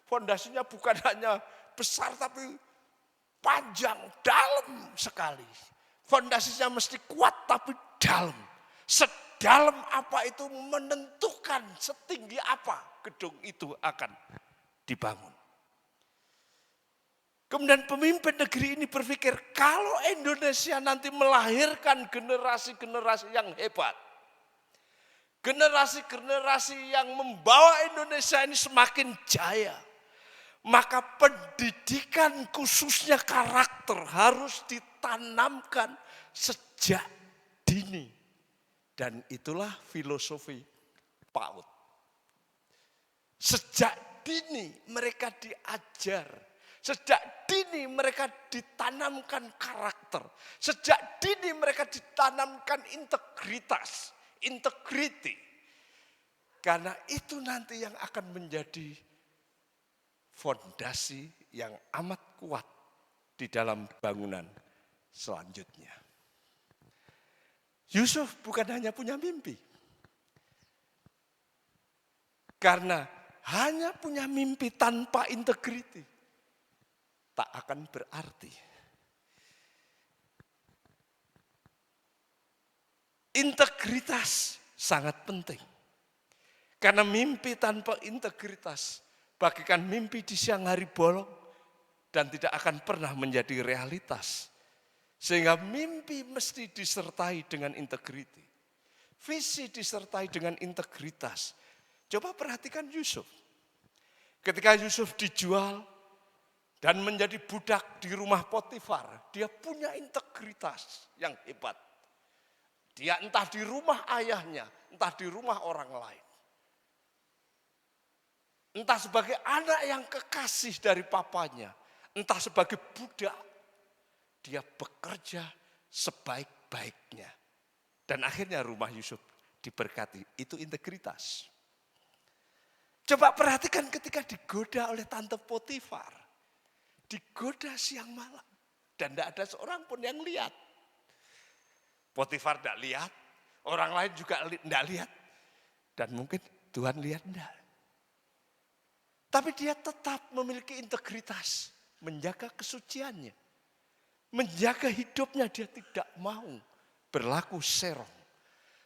fondasinya bukan hanya besar, tapi panjang, dalam sekali. Fondasinya mesti kuat, tapi dalam. Sedalam apa itu menentukan setinggi apa gedung itu akan dibangun. Kemudian pemimpin negeri ini berpikir kalau Indonesia nanti melahirkan generasi-generasi yang hebat, generasi-generasi yang membawa Indonesia ini semakin jaya, maka pendidikan khususnya karakter harus ditanamkan sejak dini. Dan itulah filosofi PAUD. Sejak dini mereka diajar. Sejak dini mereka ditanamkan karakter. Sejak dini mereka ditanamkan integritas, integrity. Karena itu nanti yang akan menjadi fondasi yang amat kuat di dalam bangunan selanjutnya. Yusuf bukan hanya punya mimpi. Karena hanya punya mimpi tanpa integriti tak akan berarti. Integritas sangat penting. Karena mimpi tanpa integritas bagikan mimpi di siang hari bolong dan tidak akan pernah menjadi realitas. Sehingga mimpi mesti disertai dengan integriti. Visi disertai dengan integritas. Coba perhatikan Yusuf. Ketika Yusuf dijual dan menjadi budak di rumah Potifar, dia punya integritas yang hebat. Dia entah di rumah ayahnya, entah di rumah orang lain. Entah sebagai anak yang kekasih dari papanya, entah sebagai budak, dia bekerja sebaik-baiknya. Dan akhirnya rumah Yusuf diberkati. Itu integritas. Coba perhatikan ketika digoda oleh tante Potifar. Digoda siang malam. Dan tidak ada seorang pun yang lihat. Potifar tidak lihat. Orang lain juga tidak lihat. Dan mungkin Tuhan lihat tidak. Tapi dia tetap memiliki integritas. Menjaga kesuciannya. Menjaga hidupnya, dia tidak mau berlaku serong.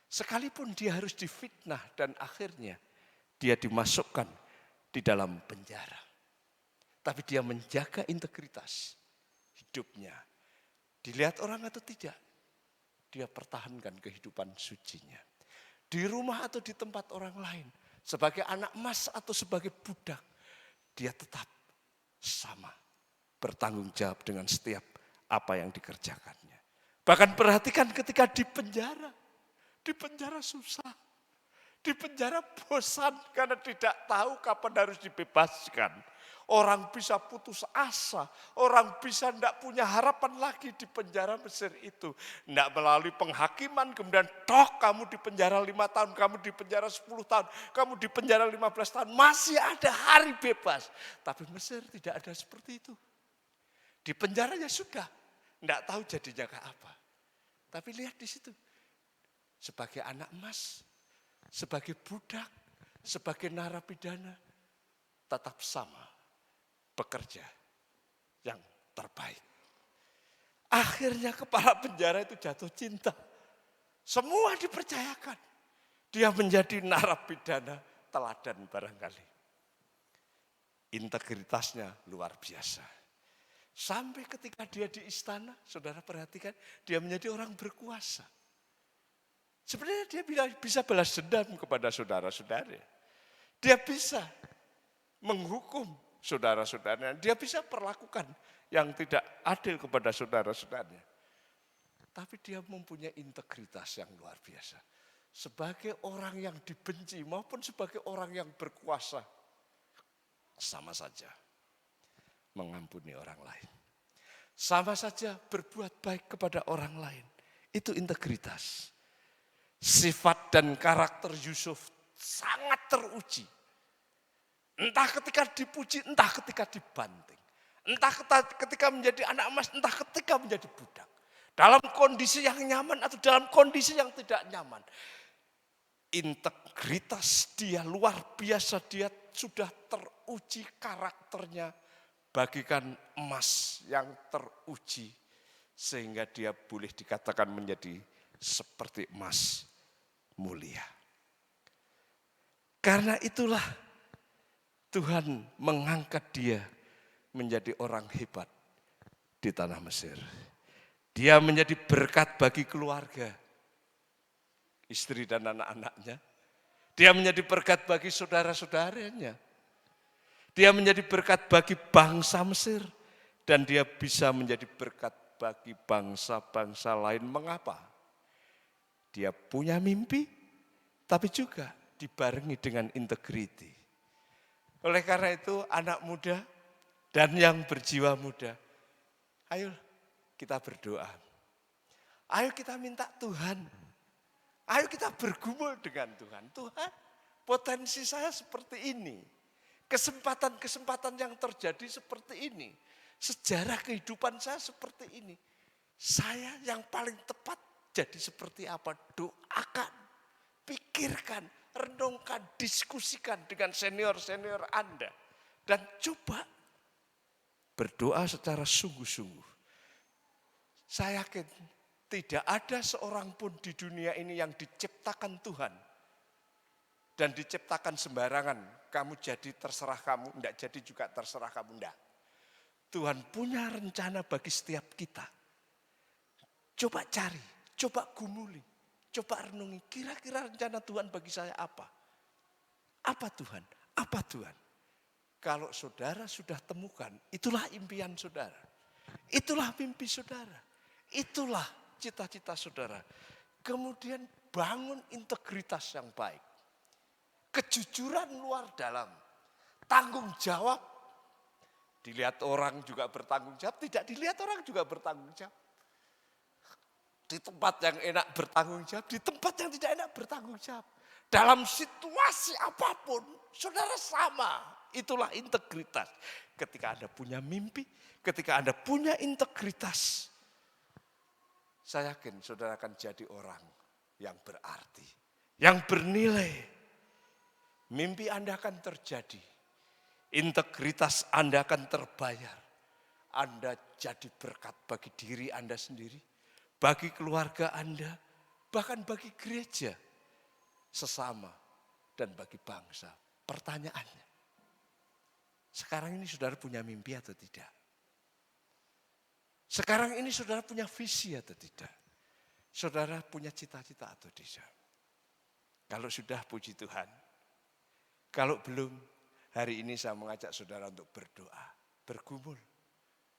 Sekalipun dia harus difitnah dan akhirnya dia dimasukkan di dalam penjara. Tapi dia menjaga integritas hidupnya. Dilihat orang atau tidak, dia pertahankan kehidupan sucinya. Di rumah atau di tempat orang lain, sebagai anak emas atau sebagai budak, dia tetap sama, bertanggung jawab dengan setiap apa yang dikerjakannya. Bahkan perhatikan ketika di penjara susah. Di penjara bosan karena tidak tahu kapan harus dibebaskan. Orang bisa putus asa, orang bisa tidak punya harapan lagi di penjara Mesir itu. Tidak melalui penghakiman, kemudian kamu di penjara 5 tahun, kamu di penjara 10 tahun, kamu di penjara 15 tahun. Masih ada hari bebas. Tapi Mesir tidak ada seperti itu. Di penjaranya sudah, tidak tahu jadinya ke apa. Tapi lihat di situ, sebagai anak emas, sebagai budak, sebagai narapidana, tetap sama bekerja yang terbaik. Akhirnya kepala penjara itu jatuh cinta. Semua dipercayakan. Dia menjadi narapidana teladan barangkali. Integritasnya luar biasa. Sampai ketika dia di istana, saudara perhatikan, dia menjadi orang berkuasa. Sebenarnya dia bisa balas dendam kepada saudara-saudara. Dia bisa menghukum saudara-saudaranya. Dia bisa perlakukan yang tidak adil kepada saudara-saudaranya. Tapi dia mempunyai integritas yang luar biasa. Sebagai orang yang dibenci maupun sebagai orang yang berkuasa, sama saja mengampuni orang lain. Sama saja berbuat baik kepada orang lain. Itu integritas. Sifat dan karakter Yusuf sangat teruji. Entah ketika dipuji, entah ketika dibanting. Entah ketika menjadi anak emas, entah ketika menjadi budak. Dalam kondisi yang nyaman atau dalam kondisi yang tidak nyaman. Integritas dia luar biasa, dia sudah teruji karakternya. Bagikan emas yang teruji. Sehingga dia boleh dikatakan menjadi seperti emas mulia. Karena itulah Tuhan mengangkat dia menjadi orang hebat di tanah Mesir. Dia menjadi berkat bagi keluarga, istri dan anak-anaknya. Dia menjadi berkat bagi saudara-saudaranya. Dia menjadi berkat bagi bangsa Mesir. Dan dia bisa menjadi berkat bagi bangsa-bangsa lain. Mengapa? Dia punya mimpi, tapi juga dibarengi dengan integriti. Oleh karena itu anak muda dan yang berjiwa muda, ayo kita berdoa. Ayo kita minta Tuhan. Ayo kita bergumul dengan Tuhan. Tuhan, potensi saya seperti ini. Kesempatan-kesempatan yang terjadi seperti ini. Sejarah kehidupan saya seperti ini. Saya yang paling tepat jadi seperti apa? Doakan, pikirkan, renungkan, diskusikan dengan senior-senior Anda. Dan coba berdoa secara sungguh-sungguh. Saya yakin tidak ada seorang pun di dunia ini yang diciptakan Tuhan. Dan diciptakan sembarangan. Kamu jadi terserah kamu, enggak jadi juga terserah kamu, enggak. Tuhan punya rencana bagi setiap kita. Coba cari, coba gumuli, coba renungi. Kira-kira rencana Tuhan bagi saya apa? Apa Tuhan? Apa Tuhan? Kalau saudara sudah temukan, itulah impian saudara. Itulah mimpi saudara. Itulah cita-cita saudara. Kemudian bangun integritas yang baik. Kejujuran luar dalam. Tanggung jawab. Dilihat orang juga bertanggung jawab. Tidak dilihat orang juga bertanggung jawab. Di tempat yang enak bertanggung jawab. Di tempat yang tidak enak bertanggung jawab. Dalam situasi apapun. Saudara sama. Itulah integritas. Ketika Anda punya mimpi. Ketika Anda punya integritas. Saya yakin saudara akan jadi orang yang berarti. Yang bernilai. Mimpi Anda akan terjadi. Integritas Anda akan terbayar. Anda jadi berkat bagi diri Anda sendiri. Bagi keluarga Anda. Bahkan bagi gereja. Sesama. Dan bagi bangsa. Pertanyaannya. Sekarang ini saudara punya mimpi atau tidak? Sekarang ini saudara punya visi atau tidak? Saudara punya cita-cita atau tidak? Kalau sudah, puji Tuhan. Kalau belum, hari ini saya mengajak saudara untuk berdoa, bergumul,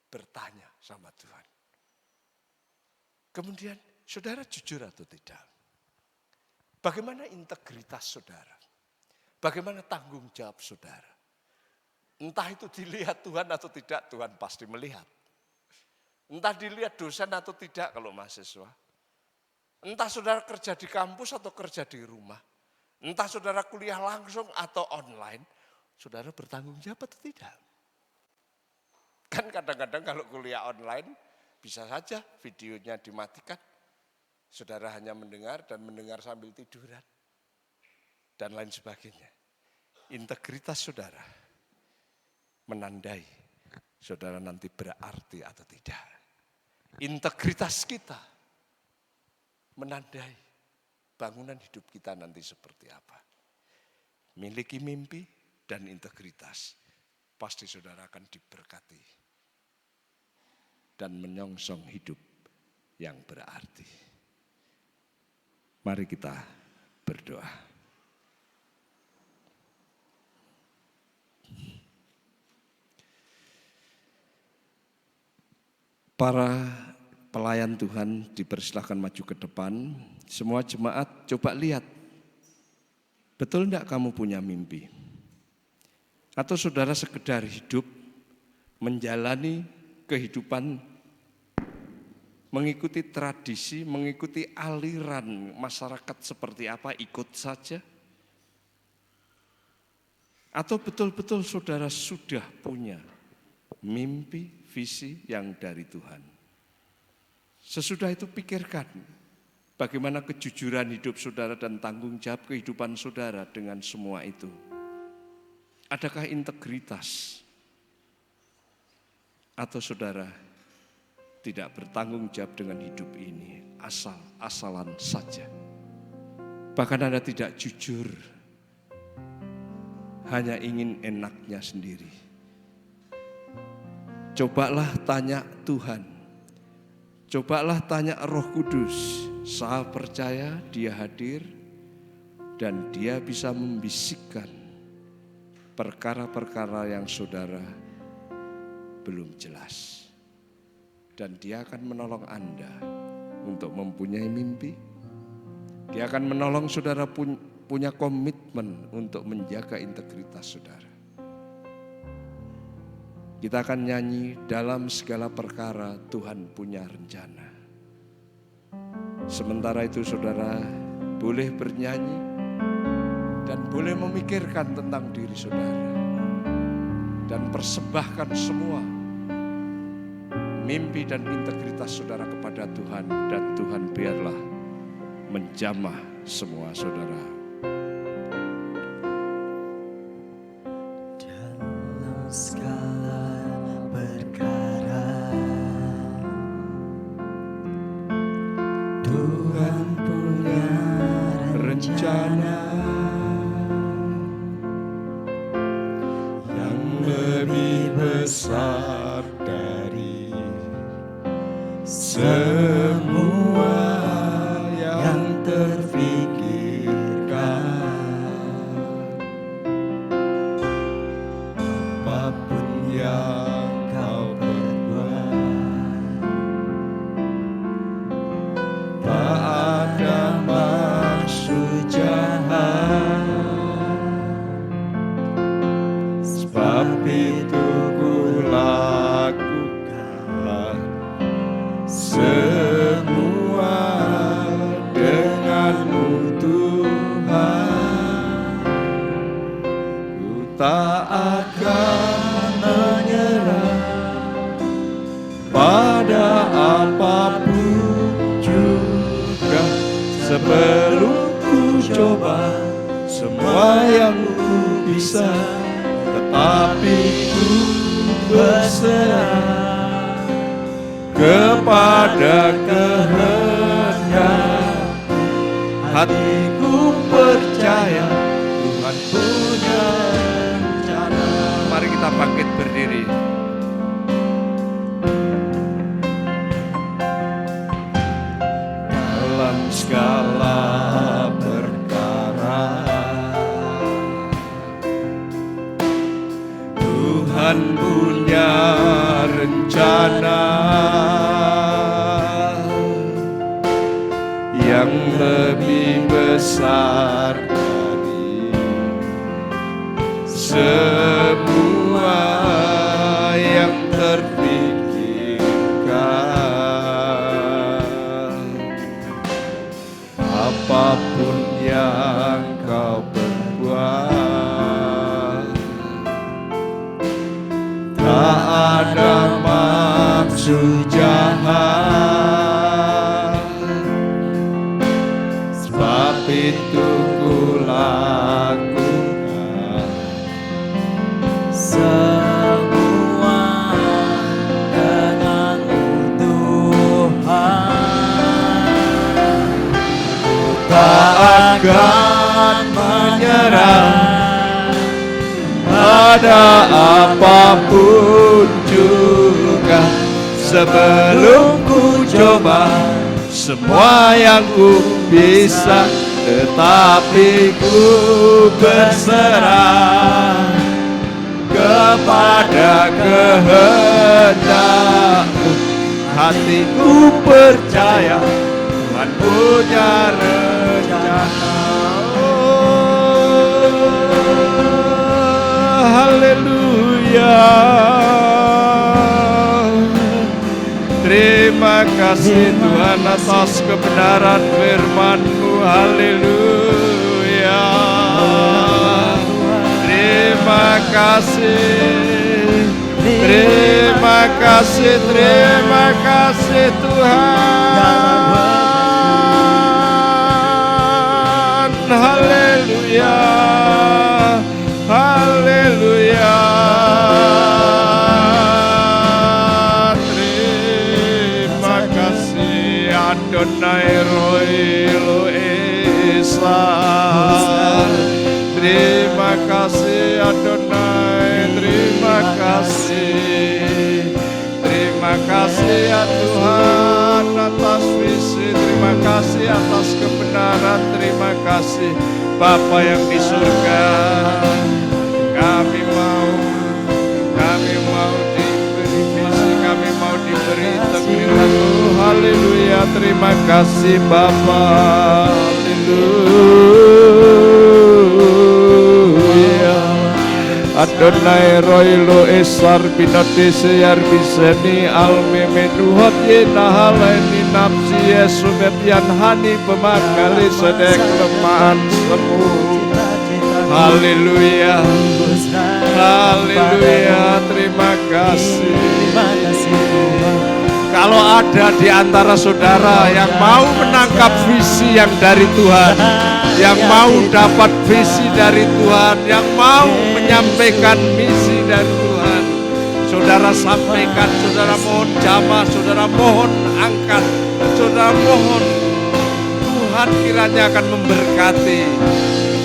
bertanya sama Tuhan. Kemudian saudara jujur atau tidak? Bagaimana integritas saudara? Bagaimana tanggung jawab saudara? Entah itu dilihat Tuhan atau tidak, Tuhan pasti melihat. Entah dilihat dosen atau tidak kalau mahasiswa. Entah saudara kerja di kampus atau kerja di rumah. Entah saudara kuliah langsung atau online. Saudara bertanggung jawab atau tidak? Kan kadang-kadang kalau kuliah online bisa saja videonya dimatikan. Saudara hanya mendengar dan mendengar sambil tiduran. Dan lain sebagainya. Integritas saudara menandai saudara nanti berarti atau tidak. Integritas kita menandai bangunan hidup kita nanti seperti apa. Miliki mimpi dan integritas, pasti saudara akan diberkati dan menyongsong hidup yang berarti. Mari kita berdoa. Para pelayan Tuhan dipersilahkan maju ke depan. Semua jemaat coba lihat. Betul enggak kamu punya mimpi? Atau saudara sekedar hidup menjalani kehidupan mengikuti tradisi, mengikuti aliran masyarakat seperti apa, ikut saja? Atau betul-betul saudara sudah punya mimpi, visi yang dari Tuhan? Sesudah itu pikirkan bagaimana kejujuran hidup saudara dan tanggung jawab kehidupan saudara dengan semua itu. Adakah integritas? Atau saudara tidak bertanggung jawab dengan hidup ini, asal-asalan saja. Bahkan Anda tidak jujur, hanya ingin enaknya sendiri. Cobalah tanya Tuhan, cobalah tanya Roh Kudus. Saya percaya Dia hadir dan Dia bisa membisikkan perkara-perkara yang saudara belum jelas. Dan Dia akan menolong Anda untuk mempunyai mimpi. Dia akan menolong saudara punya komitmen untuk menjaga integritas saudara. Kita akan nyanyi, dalam segala perkara Tuhan punya rencana. Sementara itu saudara boleh bernyanyi dan boleh memikirkan tentang diri saudara. Dan persembahkan semua mimpi dan integritas saudara kepada Tuhan. Dan Tuhan biarlah menjamah semua saudara. Dalam segala perkara Tuhan punya rencana yang lebih besar dari semua yang terfikirkan. Apapun yang kau perbuat, tak ada maksud jahat. Sebab itu ku lakukan semua denganmu Tuhan. Ku tak akan menyerah pada apapun juga. Sebelum ku coba semua yang ku bisa, tetapi ku berserah kepada kehendak. Hatiku percaya Tuhan punya rencana. Mari kita bangkit berdiri. segala perkara. Tuhan punya rencana yang lebih besar dari semua yang terpikirkan. Apapun yang kau perbuat, tak ada maksud jahat, sebab itu ku lakukan semua denganmu Tuhan. tak akan menyerah pada apapun juga, sebelum ku coba semua yang ku bisa, tetapi ku berserah kepada kehendakmu. Hatiku percaya Tuhan punya rencana. Oh, haleluya. Terima kasih Tuhan atas kebenaran firman-Mu. Haleluya. Terima kasih. Terima kasih, terima kasih Tuhan. Haleluya. Haleluya. Terima kasih Adonai Roi Lo Esa. Terima kasih Adonai, terima kasih. Terima kasih ya Tuhan atas visi, terima kasih atas kebenaran, terima kasih Bapa yang di surga. Kami mau diberi visi, kami mau diberi integritas. Oh, haleluya, terima kasih Bapa. Haleluya. Adonai Roilo Esar Binati Seyar Biseni Alme Menuhot Yenahaleni Napsi Yesu Mepian Hani Pemakali Sedek Lemahan Semu. Haleluya. Haleluya. Terima kasih. Kalau ada di antara saudara yang mau menangkap visi yang dari Tuhan, yang mau dapat visi dari Tuhan, yang mau menyampaikan misi dari Tuhan, saudara sampaikan, saudara mohon jamah, saudara mohon angkat, saudara mohon Tuhan kiranya akan memberkati.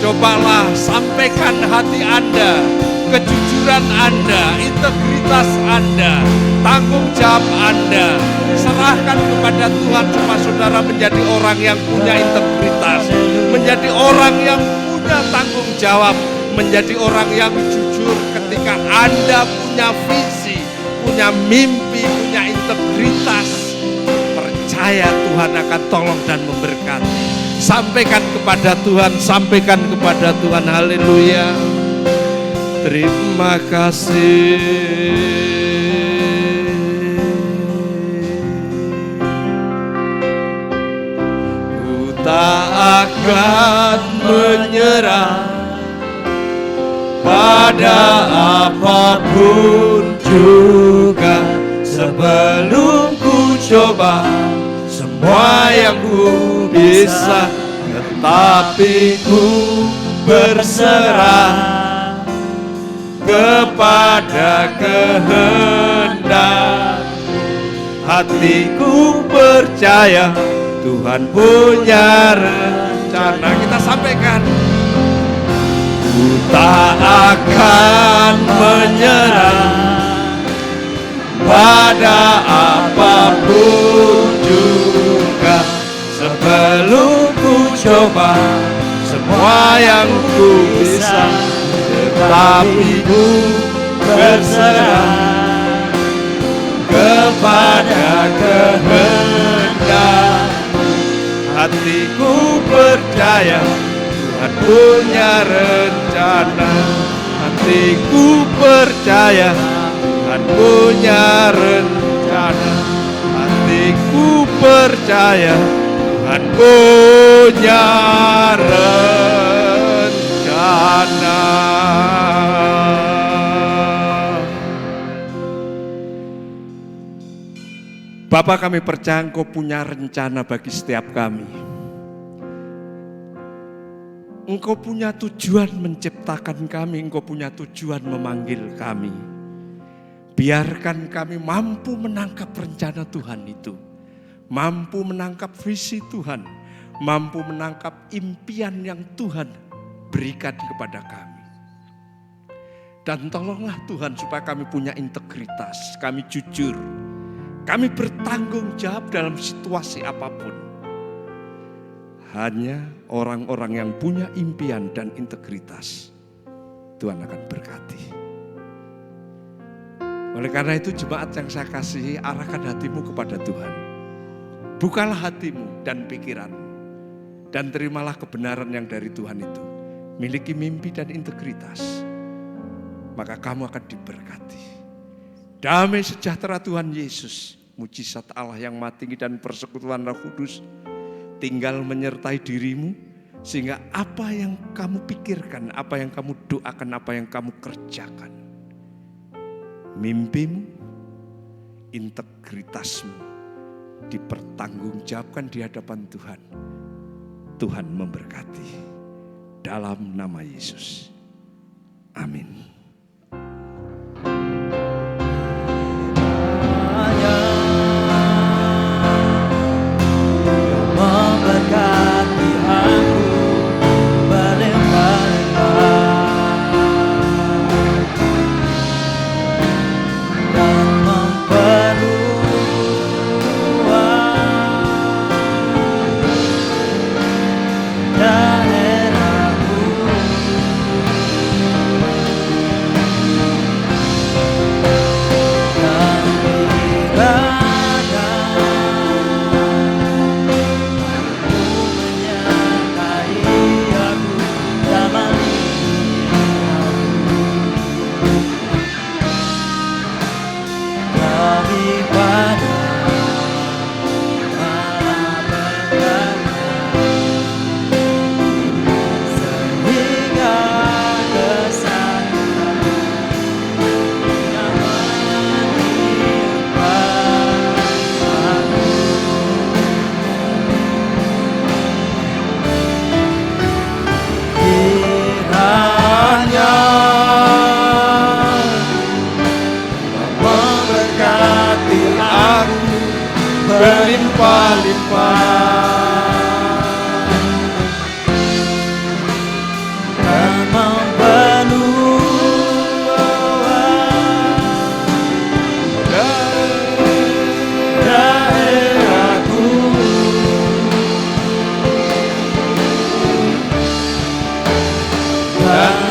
Cobalah sampaikan hati Anda, kejujuran Anda, integritas Anda, tanggung jawab Anda. Serahkan kepada Tuhan supaya saudara menjadi orang yang punya integritas, menjadi orang yang punya tanggung jawab, menjadi orang yang jujur ketika Anda punya visi, punya mimpi, punya integritas. Percaya Tuhan akan tolong dan memberkati. Sampaikan kepada Tuhan, sampaikan kepada Tuhan. Haleluya. Terima kasih. Ku tak akan menyerah pada apapun juga, sebelum ku coba semua yang ku bisa, tetapi ku berserah kepada kehendak. Hatiku percaya Tuhan punya rencana. Kita sampaikan. Ku tak akan menyerah pada apapun juga, sebelum ku coba semua yang ku bisa, tetapi ku berserah kepada kehendak. Hatiku percaya Tuhan punya rencana. Hatiku percaya Tuhan punya rencana. Hatiku percaya Tuhan punya rencana. Bapa, kami percaya Engkau punya rencana bagi setiap kami. Engkau punya tujuan menciptakan kami, Engkau punya tujuan memanggil kami. Biarkan kami mampu menangkap rencana Tuhan itu. Mampu menangkap visi Tuhan. Mampu menangkap impian yang Tuhan berikan kepada kami. Dan tolonglah Tuhan supaya kami punya integritas, kami jujur. Kami bertanggung jawab dalam situasi apapun. Hanya orang-orang yang punya impian dan integritas, Tuhan akan berkati. Oleh karena itu jemaat yang saya kasihi, arahkan hatimu kepada Tuhan. Bukalah hatimu dan pikiranmu. Dan terimalah kebenaran yang dari Tuhan itu. Miliki mimpi dan integritas. Maka kamu akan diberkati. Damai sejahtera Tuhan Yesus, mujizat Allah yang maha tinggi dan persekutuan Roh Kudus tinggal menyertai dirimu, sehingga apa yang kamu pikirkan, apa yang kamu doakan, apa yang kamu kerjakan, mimpimu, integritasmu dipertanggungjawabkan di hadapan Tuhan. Tuhan memberkati dalam nama Yesus. Amin. Memberkati aku berlimpah-limpah dan memperluas daerahku. Dan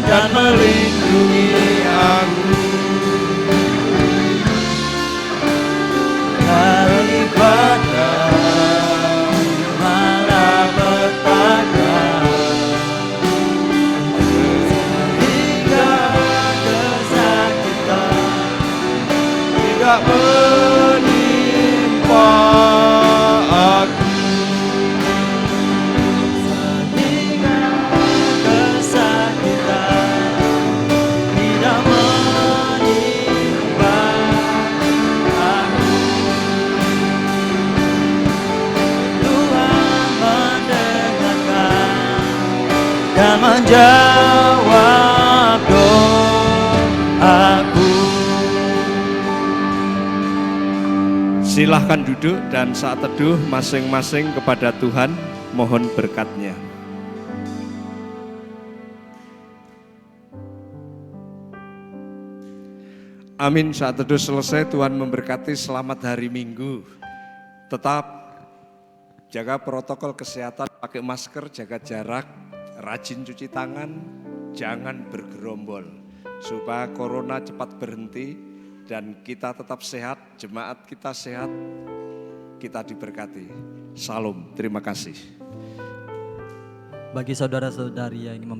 dan melindungi aku daripada malapetaka, sehingga kesakitan tidak menimpa aku. Dan menjawab doaku. Silahkan duduk dan saat teduh masing-masing kepada Tuhan, mohon berkat-Nya. Amin. Saat teduh selesai, Tuhan memberkati. Selamat hari Minggu. Tetap jaga protokol kesehatan, pakai masker, jaga jarak, rajin cuci tangan, jangan bergerombol. Supaya corona cepat berhenti dan kita tetap sehat, jemaat kita sehat, kita diberkati. Salam, terima kasih. Bagi saudara-saudari yang ingin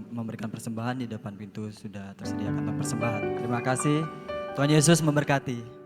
memberikan persembahan, di depan pintu sudah tersedia kantong persembahan. Terima kasih. Tuhan Yesus memberkati.